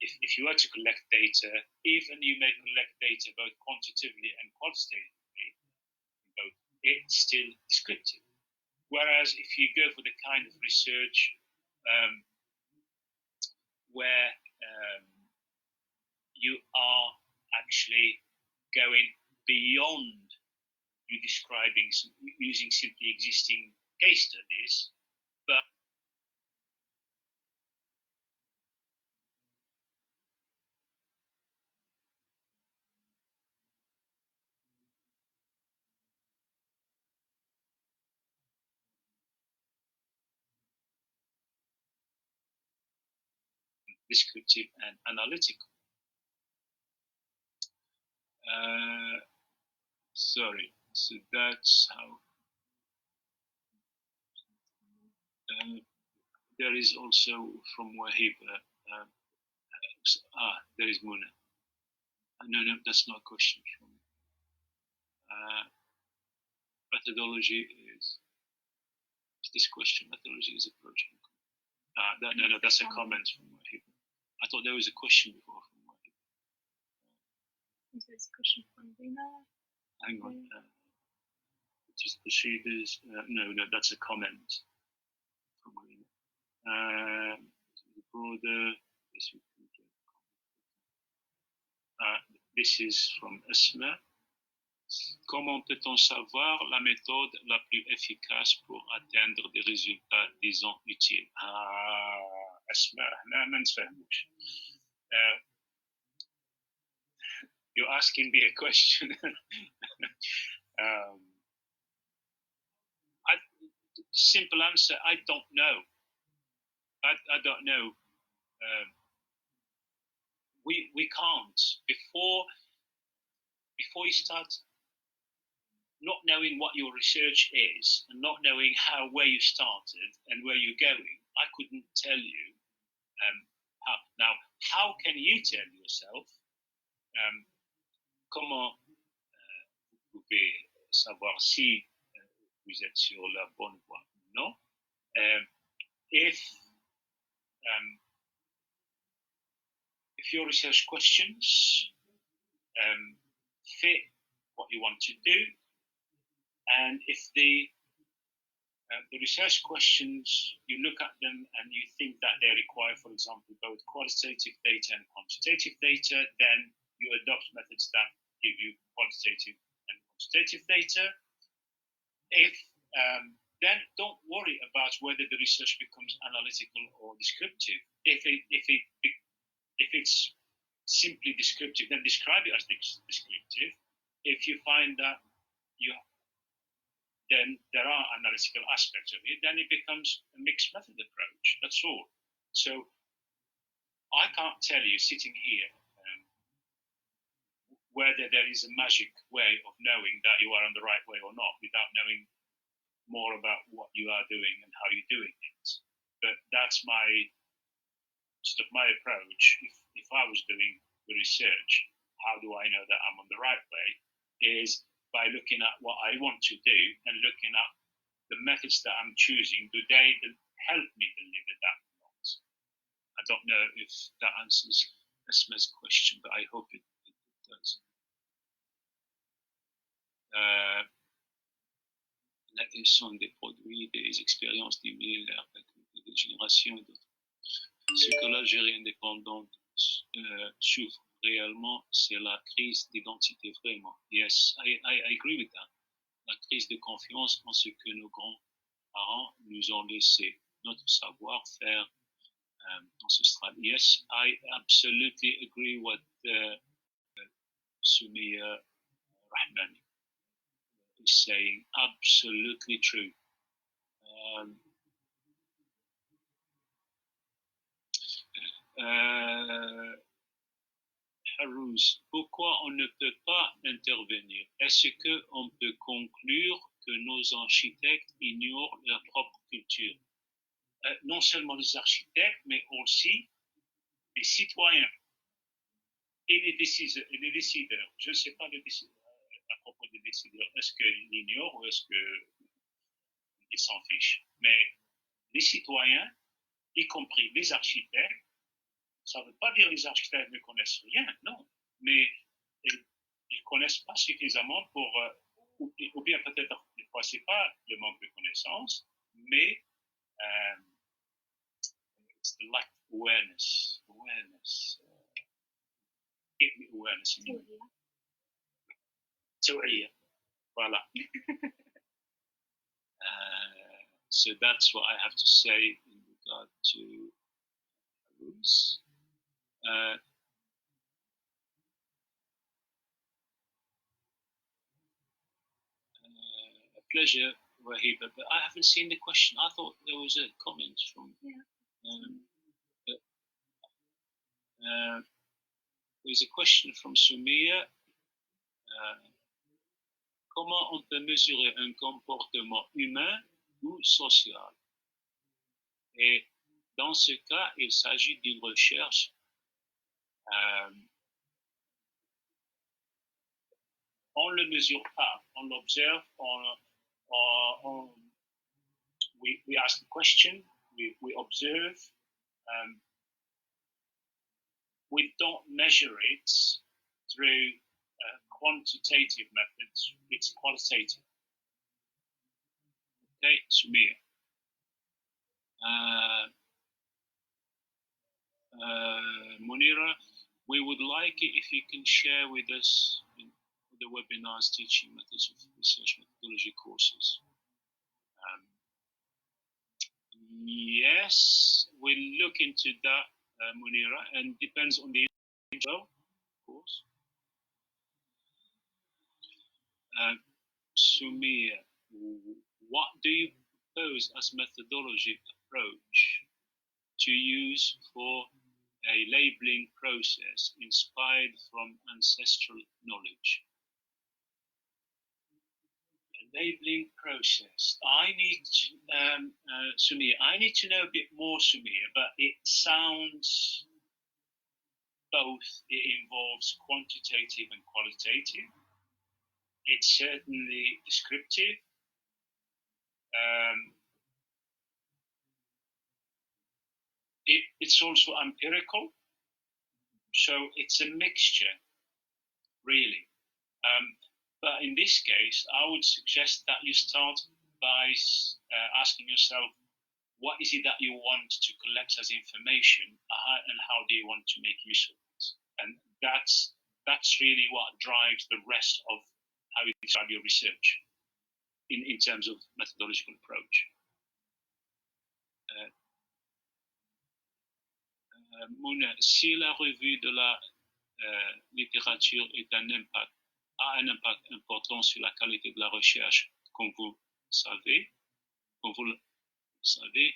if you were to collect data, even you may collect data both quantitatively and qualitatively, both, it's still descriptive. Whereas if you go for the kind of research where you are actually going beyond you describing using simply existing case studies, but descriptive and analytical. Sorry, so that's how. There is also from Wahib. There is Muna. No, that's not a question from. Methodology is this question. Methodology is a project. No, that's a comment from Wahib. I thought there was a question before from Wahib. There's a question from Rina. Hang on. Just procedures. No, that's a comment from Rina. Broader. This is from Asma. Comment peut-on savoir la méthode la plus efficace pour atteindre des résultats, disons, utiles? Asma, ما نتفهموش. You're asking me a question. Simple answer, I don't know. I don't know. We can't. Before you start not knowing what your research is and not knowing where you started and where you're going, I couldn't tell you how. Now, how can you tell yourself comment vous pouvez savoir si vous êtes sur la bonne voie ou non? If your research questions fit what you want to do, and if the research questions, you look at them and you think that they require, for example, both qualitative data and quantitative data, then you adopt methods that give you qualitative and quantitative data. If then don't worry about whether the research becomes analytical or descriptive. If it's simply descriptive, then describe it as descriptive. If you find that then there are analytical aspects of it, then it becomes a mixed method approach. That's all. So I can't tell you sitting here whether there is a magic way of knowing that you are on the right way or not without knowing more about what you are doing and how you're doing it. But that's my approach. If I was doing the research, how do I know that I'm on the right way? Is by looking at what I want to do and looking at the methods that I'm choosing. Do they help me deliver that or not? I don't know if that answers Esma's question, but I hope it does. La question des produits, des expériences similaires, des générations et d'autres. Ce que l'Algérie indépendante souffre réellement, c'est la crise d'identité vraiment. Yes, I agree with that. La crise de confiance en ce que nos grands-parents nous ont laissé, notre savoir-faire ancestral. Yes, I absolutely agree with Sumia Rahmani is saying. Absolutely true. Harouz, pourquoi on ne peut pas intervenir? Est-ce qu'on peut conclure que nos architectes ignorent leur propre culture? non seulement les architectes, mais aussi les citoyens et les décideurs. Je ne sais pas à propos des décideurs, est-ce qu'ils l'ignorent ou est-ce qu'ils s'en fichent. Mais les citoyens, y compris les architectes, ça ne veut pas dire que les architectes ne connaissent rien, non, mais ils ne connaissent pas suffisamment pour, ou bien peut-être, des fois, ce n'est pas le manque de connaissances, mais it's the lack of awareness. Give me awareness. توعية. Voilà. So that's what I have to say in regard to rules. A pleasure, Wahiba, but I haven't seen the question. I thought there was a comment from. There's a question from Soumia. Comment on peut mesurer un comportement humain ou social? Et dans ce cas, il s'agit d'une recherche on ne le mesure pas, on l'observe, we ask the question, we observe, we don't measure it through quantitative methods, it's qualitative. Okay, Sumia. Munira, we would like it if you can share with us the webinars teaching methods of research methodology courses. Yes, we'll look into that, Munira, and depends on the individual, of course. Sumia, what do you propose as methodology approach to use for a labeling process inspired from ancestral knowledge? A labeling process. I need, Sumia, I need to know a bit more, Sumia, but it sounds both. It involves quantitative and qualitative. It's certainly descriptive. It's also empirical, so it's a mixture, really. But in this case, I would suggest that you start by asking yourself, what is it that you want to collect as information, and how do you want to make use of it? And that's really what drives the rest of how you describe your research in terms of methodological approach. Mona, si la revue de la littérature a un impact important sur la qualité de la recherche, comme vous le savez,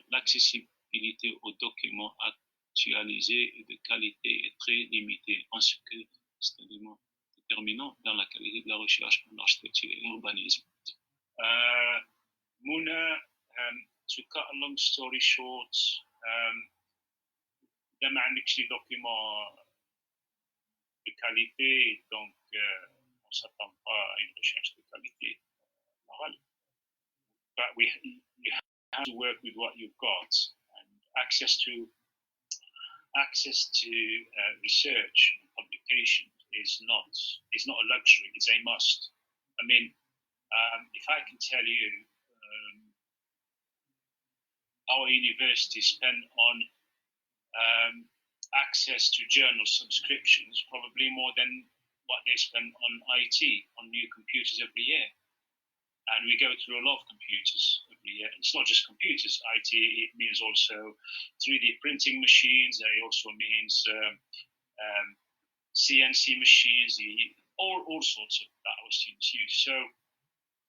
l'accessibilité aux documents actualisés et de qualité est très limitée, en ce que c'est un élément déterminant dans la qualité de la recherche en architecture et urbanisme. Mona, to cut a long story short, إذا ما عندكش لي دوكيومون de qualité, donc on ne s'attend pas à une recherche de qualité morale. But you have to work with what you've got, and access to research and publication is not a luxury, it's a must. I mean, if I can tell you, our university spend on access to journal subscriptions probably more than what they spend on IT, on new computers every year. And we go through a lot of computers every year. It's not just computers, IT, it means also 3D printing machines, it also means CNC machines, all sorts of that our students use. So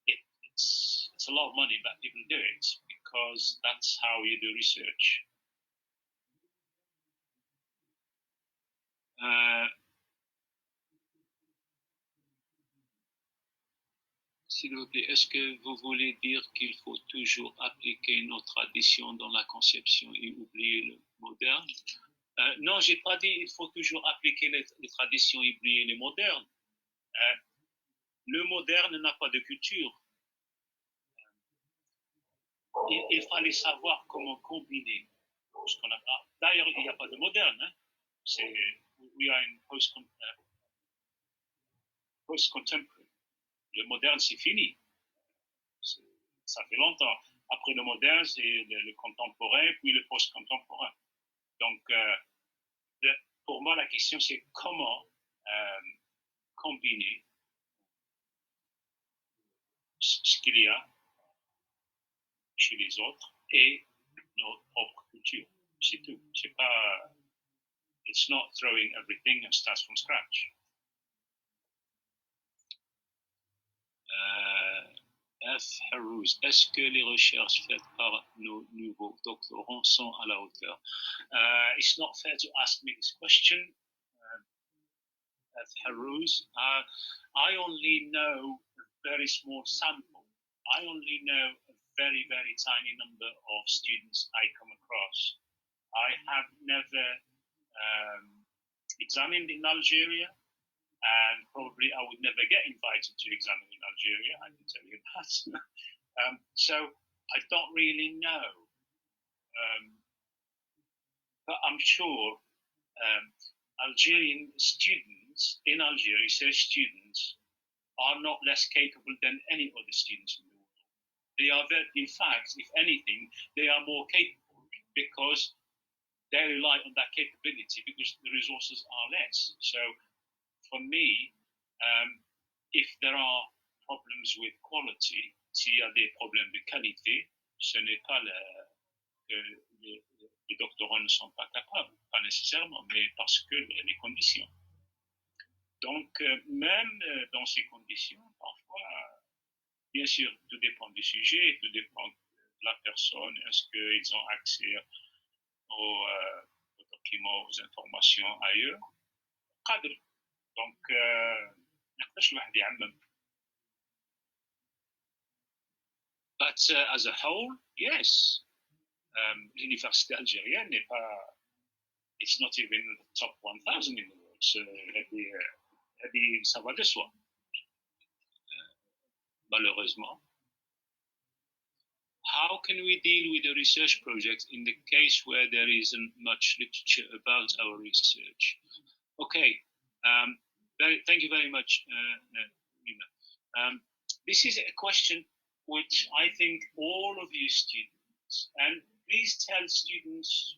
it's a lot of money, but people do it because that's how you do research. S'il vous plaît, est-ce que vous voulez dire qu'il faut toujours appliquer nos traditions dans la conception et oublier le moderne? Non, j'ai pas dit qu'il faut toujours appliquer les traditions et oublier les modernes. Le moderne n'a pas de culture. Il fallait savoir comment combiner ce qu'on a. D'ailleurs, il n'y a pas de moderne. Hein. We are in post-contemporary. Le moderne, c'est fini. Ça fait longtemps. Après le moderne, c'est le contemporain, puis le post-contemporain. Donc, pour moi, la question, c'est comment combiner ce qu'il y a chez les autres et notre propre culture. C'est tout. C'est pas. It's not throwing everything and starts from scratch. F. Harrouz, est-ce que les recherches faites par nos nouveaux doctorants sont à la hauteur? It's not fair to ask me this question, F. Harrouz. I only know a very small sample. I only know a very, very tiny number of students I come across. I have never examined in Algeria, and probably I would never get invited to examine in Algeria, I can tell you that. So I don't really know. But I'm sure Algerian students in Algeria, research students, are not less capable than any other students in the world. They are in fact, if anything, they are more capable because they rely on that capability because the resources are less. So for me, if there are problems with quality, s'il y a des problèmes de qualité, ce n'est pas que les doctorants ne sont pas capables, pas nécessairement, mais parce que les conditions. Donc, même dans ces conditions, parfois, bien sûr, tout dépend du sujet, tout dépend de la personne, est-ce qu'ils ont accès aux documents, aux informations ailleurs. قادر. Donc, نقدرش الواحد يعمم. But as a whole, yes, l'université algérienne n'est pas, it's not even in the top 1,000 in the world. So, ça va de soi. Malheureusement. How can we deal with a research project in the case where there isn't much literature about our research? Okay, thank you very much, Rima. This is a question which I think all of you students, and please tell students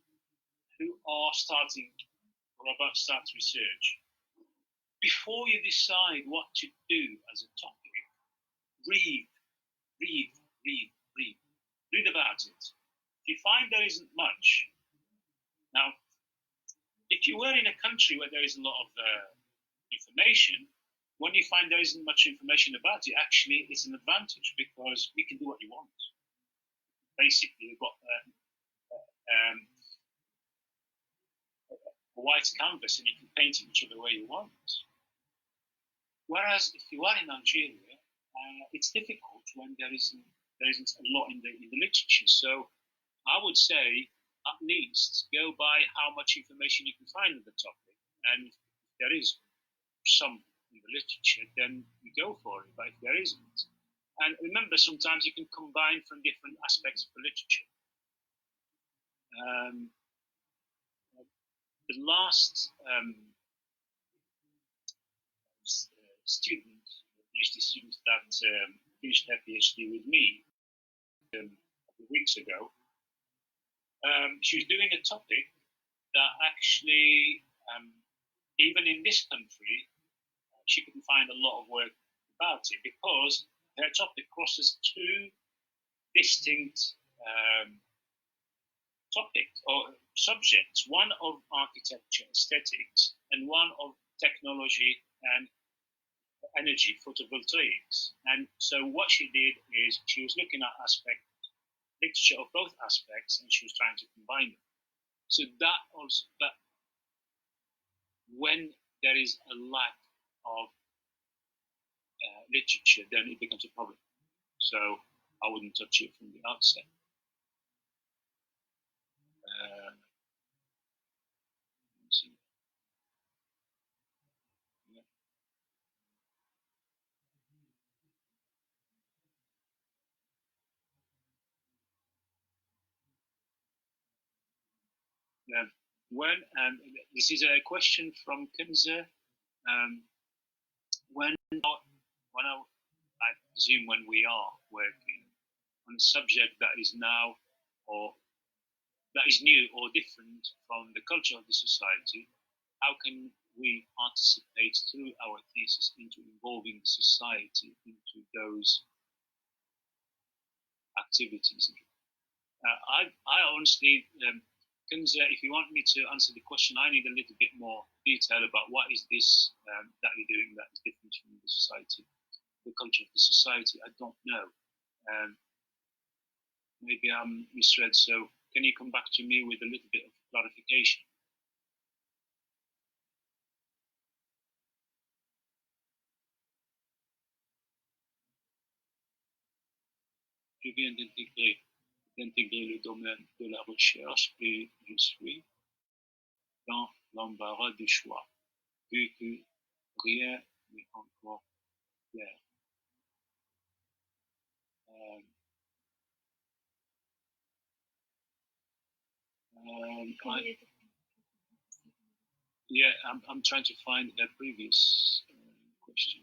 who are starting or about to start research, before you decide what to do as a topic, read about it. If you find there isn't much, now, if you were in a country where there is a lot of information, when you find there isn't much information about it, actually it's an advantage because you can do what you want. Basically, you've got a white canvas and you can paint it whichever way you want. Whereas if you are in Algeria, it's difficult when there isn't a lot in the literature. So I would say at least go by how much information you can find on the topic, and if there is some in the literature, then you go for it. But if there isn't, and remember, sometimes you can combine from different aspects of the literature. The last PhD student that finished their PhD with me a couple of weeks ago, she was doing a topic that actually, even in this country, she couldn't find a lot of work about it because her topic crosses two distinct topics or subjects, one of architecture aesthetics and one of technology and energy photovoltaics. And so what she did is she was looking at literature of both aspects and she was trying to combine them. So that also, but when there is a lack of literature, then it becomes a problem. So I wouldn't touch it from the outset. Let's see. Yeah. When this is a question from Kenza. When I presume when we are working on a subject that is now or that is new or different from the culture of the society, how can we participate through our thesis into involving the society into those activities? I honestly, Kenza, if you want me to answer the question, I need a little bit more detail about what is this that you're doing that is different from the society, the culture of the society. I don't know. Maybe I'm misread, so can you come back to me with a little bit of clarification? Je viens d'intégrer le domaine de la recherche et je suis dans l'embarras du choix, vu que rien n'est encore clair. I'm trying to find a previous question.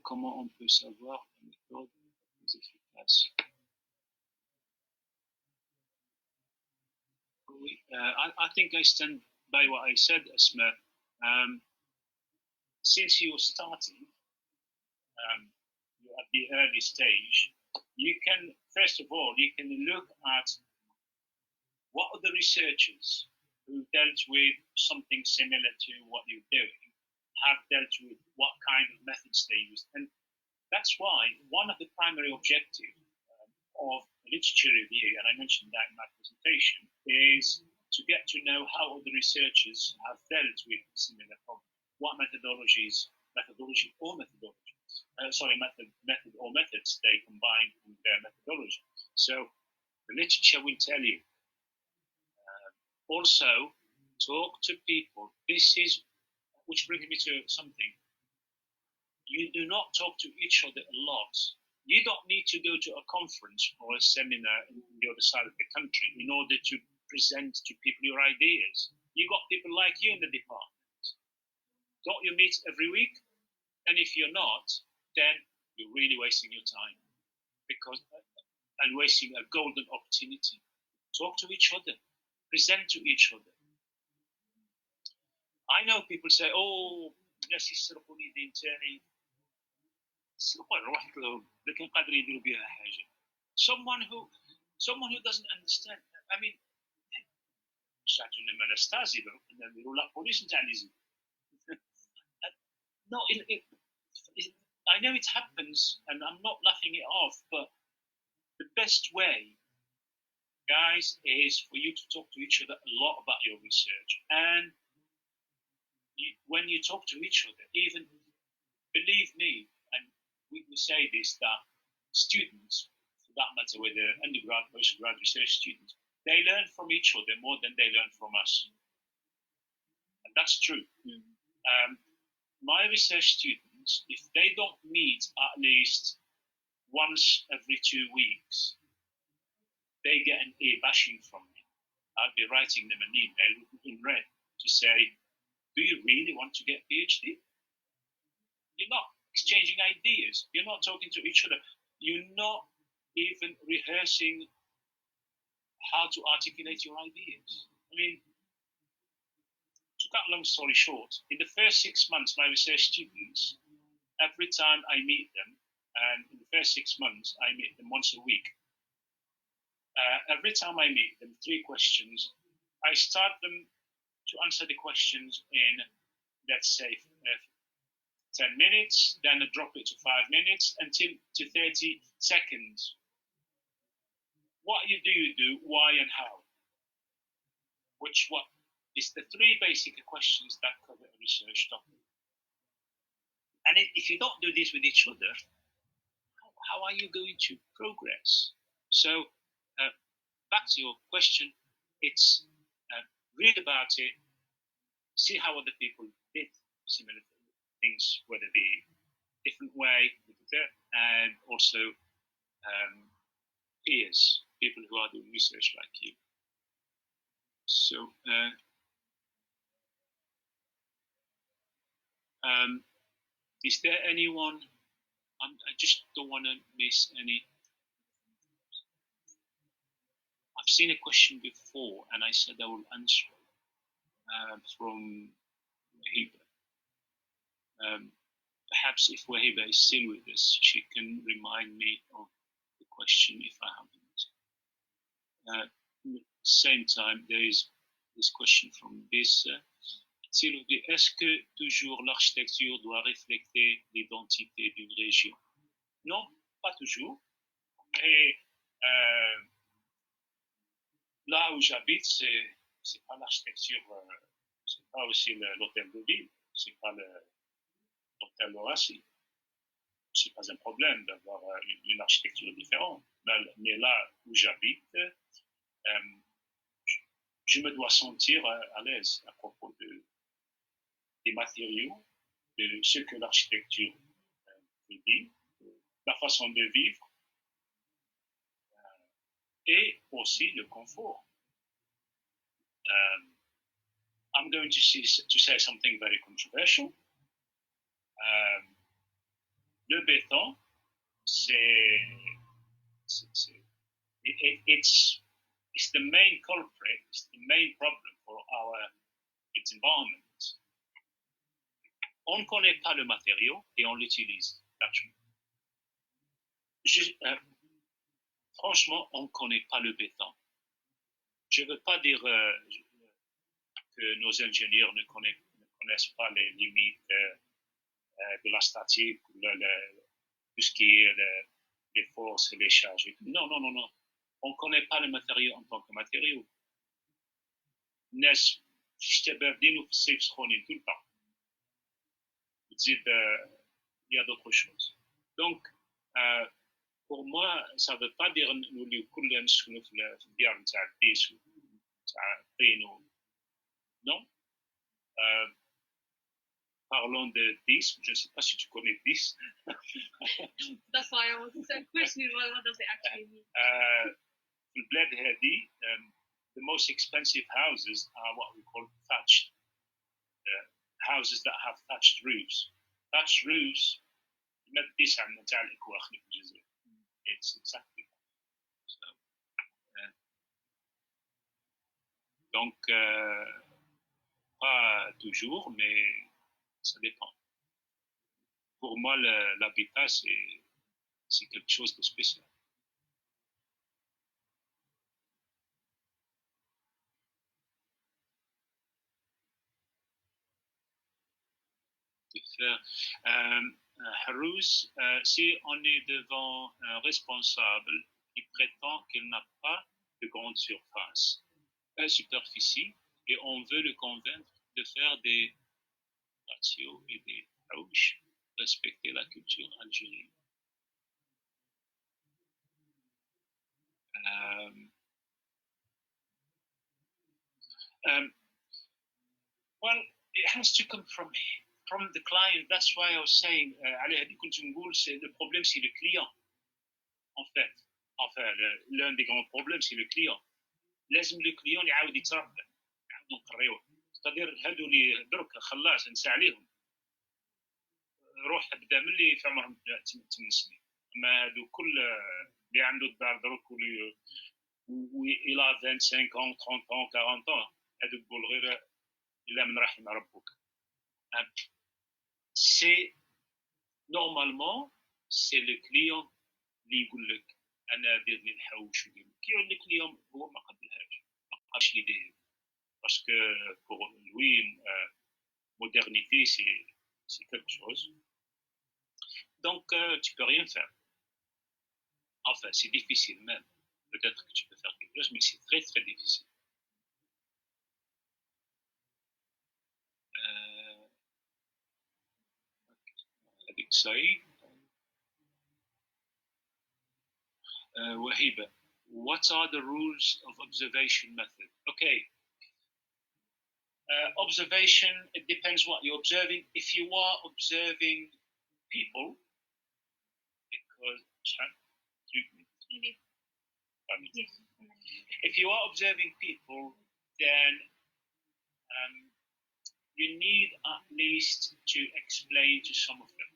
Comment on peut savoir la méthode est efficace? I think I stand by what I said, Asma. Since you're starting, you're at the early stage, you can, first of all, you can look at what are the researchers who dealt with something similar to what you're doing have dealt with, what kind of methods they used. And that's why one of the primary objectives of literature review, and I mentioned that in my presentation, is to get to know how other researchers have dealt with similar problems. What method or methods they combine in their methodology. So the literature will tell you. Also, talk to people. This is, which brings me to something. You do not talk to each other a lot. You don't need to go to a conference or a seminar on the other side of the country in order to present to people your ideas. You got people like you in the department. Don't you meet every week? And if you're not, then you're really wasting your time and wasting a golden opportunity. Talk to each other. Present to each other. I know people say, oh, الناس يسرقوا لي دين تاعي. يسرقوا روح لهم لكن قادر يديروا بها حاجة. Someone who doesn't understand. I mean, شاتونا ما نستازلوا نديروا لا بوليس نتاع ليزو. No, I know it happens, and I'm not laughing it off, but the best way, guys, is for you to talk to each other a lot about your research. And when you talk to each other, even, believe me, and we say this, that students, for that matter, whether undergrad, postgrad research students, they learn from each other more than they learn from us. And that's true. My research students, if they don't meet at least once every 2 weeks, they get an ear bashing from me. I'll be writing them an email in red to say, do you really want to get a PhD? You're not exchanging ideas. You're not talking to each other. You're not even rehearsing how to articulate your ideas. I mean, to cut a long story short, in the first 6 months, my research students, every time I meet them, and in the first 6 months, I meet them once a week. Every time I meet them, 3 questions. I start them to answer the questions in, let's say, 10 minutes, then I drop it to 5 minutes until to 30 seconds. What you do, why and how. what is the three basic questions that cover a research topic. And if you don't do this with each other, how are you going to progress? So back to your question, it's read about it, see how other people did similar things, whether they different way, and also peers, people who are doing research like you. So is there anyone? I just don't want to miss any. I've seen a question before, and I said I will answer from Wahiba. Perhaps if Wahiba is still with us, she can remind me of the question if I haven't. At the same time, there is this question from Bissa. S'il vous plaît, est-ce que toujours l'architecture doit refléter l'identité d'une région? Non, pas toujours. Et là où j'habite, c'est pas l'architecture, c'est pas aussi l'hôtel de ville, c'est pas l'hôtel Horaci. C'est pas un problème d'avoir une architecture différente. Mais là où j'habite, je me dois sentir à l'aise à propos des matériaux, de ce que l'architecture veut dire, la façon de vivre et aussi le confort. I'm going to say something very controversial. Le béton, it's the main culprit, it's the main problem for its environment. On ne connaît pas le matériau et on l'utilise. Franchement, on ne connaît pas le béton. Je ne veux pas dire que nos ingénieurs ne connaissent pas les limites de la statique, tout ce qui est les forces et les charges. Non. On ne connaît pas le matériau en tant que matériau. الناس في الشتاء باردين وفي الصيف سخونين tout le temps. Il y a d'autres choses. Donc, pour moi, ça ne veut pas dire نوليو كلنا نسكنوا في الديار نتاع الديس ونتاع الطين. Non. Parlons de 10. Je ne sais pas si tu connais 10. That's why I was questioning what does it actually mean. في البلاد هذه, the most expensive houses are what we call thatched. Houses that have thatched roofs. Thatched roofs, it's exactly that. So, donc, pas toujours, mais ça dépend. Pour moi, l'habitat, c'est quelque chose de spécial. Harouz, si on est devant un responsable qui prétend qu'il n'a pas de grande superficie, et on veut le convaincre de faire des ratios et des hauches, respecter la culture algérienne. Well, it has to come from the client. That's why I was saying, le problème c'est le client. En fait, l'un des grands problèmes c'est le client. لازم le client يعاود يتربى، يعاودو نقريوه. c'est-à-dire هادو اللي درك خلاص نسى عليهم. روح ابدا من اللي في عمرهم 8 سنين. اما هادو كل اللي عنده الدار درك إلى 25 ans, 30 ans, 40 ans, هادو تقول غير إلا من رحم ربك. C'est normalement c'est le client اللي يقول لك انا دير لي الحوش ودير كي يقول لك اليوم هو ما قبلهاش لي داير باسكو pour lui modernité c'est quelque chose. Donc tu peux rien faire. Enfin c'est difficile même. Peut-être que tu peux faire quelque chose mais c'est très très difficile. Saeed. Wahiba, what are the rules of observation method? Okay. Observation, it depends what you're observing. If you are observing people, because if you are observing people, then you need at least to explain to some of them,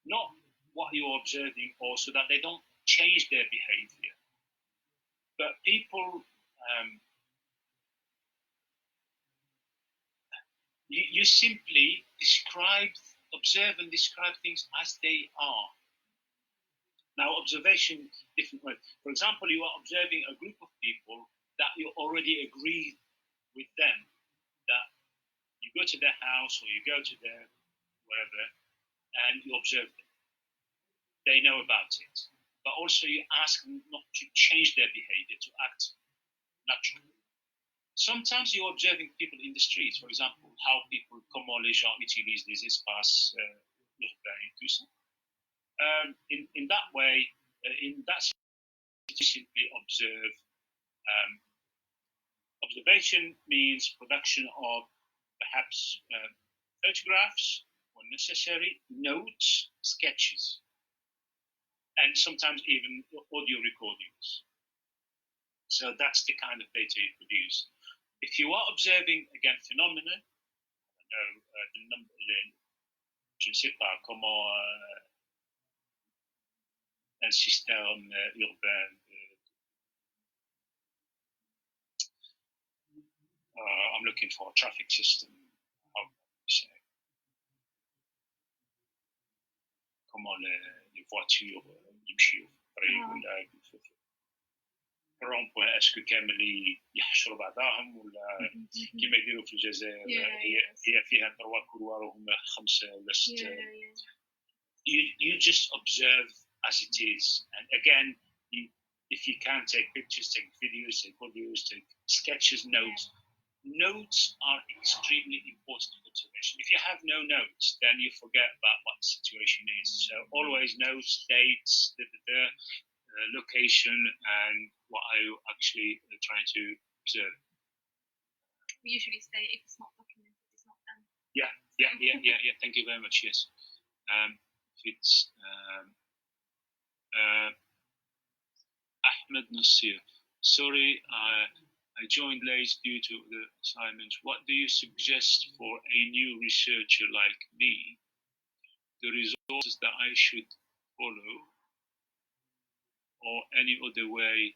not what you're observing, or so that they don't change their behavior. But people, you simply observe and describe things as they are. Now, observation, different ways. For example, you are observing a group of people that you already agreed with them, that you go to their house or you go to their wherever, and you observe them. They know about it. But also you ask them not to change their behavior, to act naturally. Sometimes you're observing people in the streets, for example, how people, comment les gens utilisent les espaces urbains et tout ça. In that way, in that situation, you simply observe. Observation means production of perhaps photographs when necessary, notes, sketches, and sometimes even audio recordings. So that's the kind of data you produce. If you are observing, again, phenomena, the number, je ne sais pas comment un système urbain, I'm looking for a traffic system, how do you say? Comment les voitures يمشيوا في الطريق ولا الرامبوين اسكو كامل يحشروا بعضهم ولا كيما يديروا في الجزائر هي فيها 3 كولوار وهما 5 ولا 6. You just observe as it is, and again, if you can take pictures, take videos, take audios, take sketches, notes. Notes are extremely important in observation. If you have no notes, then you forget about what the situation is. So always notes, dates, the location, and what are you actually trying to observe. We usually say if it's not documented, it's not done. Yeah. Thank you very much. Yes. It's Ahmed Nasir. Sorry, I joined late due to the assignments. What do you suggest for a new researcher like me? The resources that I should follow, or any other way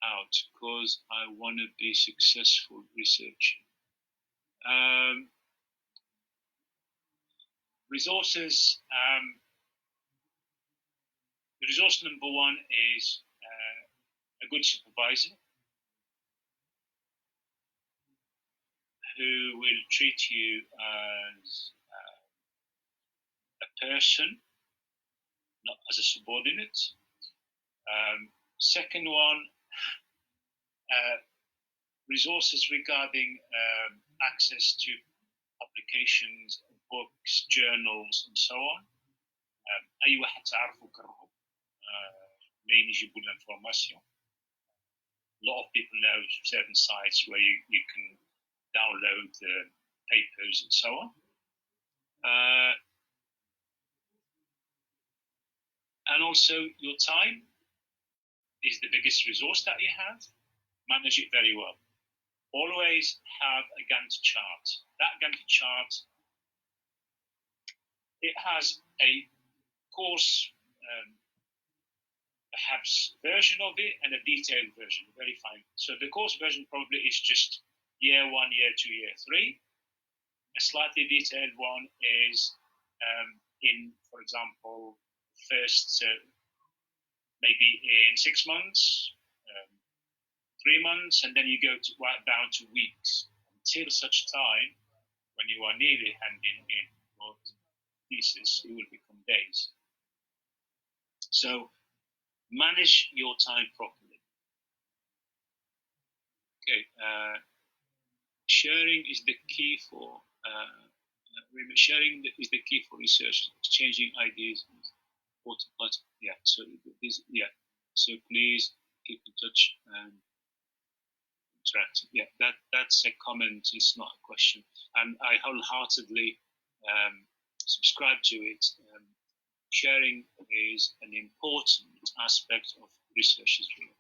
out? Because I want to be successful researcher. Resources. The resource number 1 is a good supervisor who will treat you as a person, not as a subordinate. Second one, resources regarding access to publications, books, journals, and so on. أي واحد تعرفه كرهه منين يجيبوا الانفورماسيون. A lot of people know certain sites where you can download the papers and so on. And also your time is the biggest resource that you have. Manage it very well. Always have a Gantt chart. That Gantt chart, it has a course perhaps version of it and a detailed version, very fine. So the course version probably is just year 1, year 2, year 3. A slightly detailed one is in, for example, first maybe in 6 months, 3 months, and then you go right down to weeks until such time when you are nearly handing in your thesis, it will become days. So manage your time properly. Okay, sharing is the key for sharing is the key for research. Exchanging ideas is important. But yeah, so so please keep in touch and interact. Yeah, that's a comment. It's not a question, and I wholeheartedly subscribe to it. Sharing is an important aspect of research as well.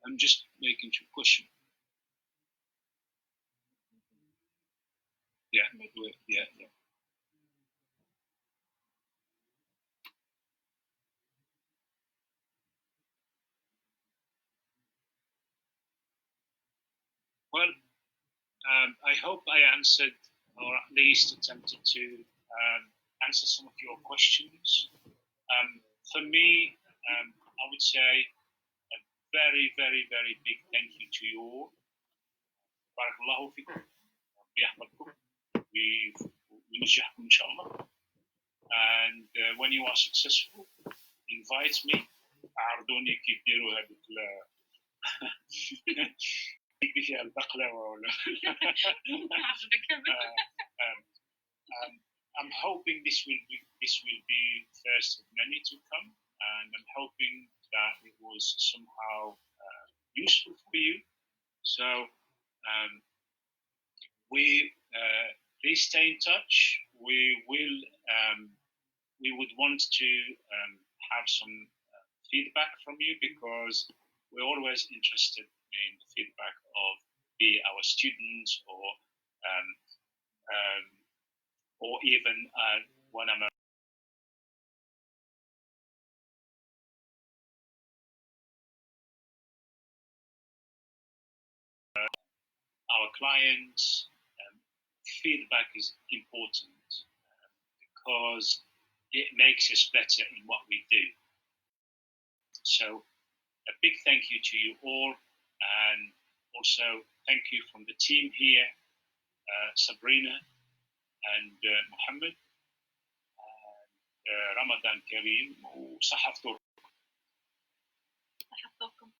I'm just making sure question. Yeah. Well, I hope I answered, or at least attempted to answer some of your questions. For me, I would say a very, very, very big thank you to you all. Barakallahu fikum. بيحفظكم وينجحكم إن شاء الله. And when you are successful, invite me. عرضوني كيف ديروا هذيك فيها البقلة ولا. I'm hoping this will be first of many to come, and I'm hoping that it was somehow useful for you. So please stay in touch. We would want to have some feedback from you, because we're always interested in the feedback of our students or even when I'm our clients. Feedback is important because it makes us better in what we do. So a big thank you to you all, and also thank you from the team here, Sabrina and Muhammad. Ramadan Kareem وصحة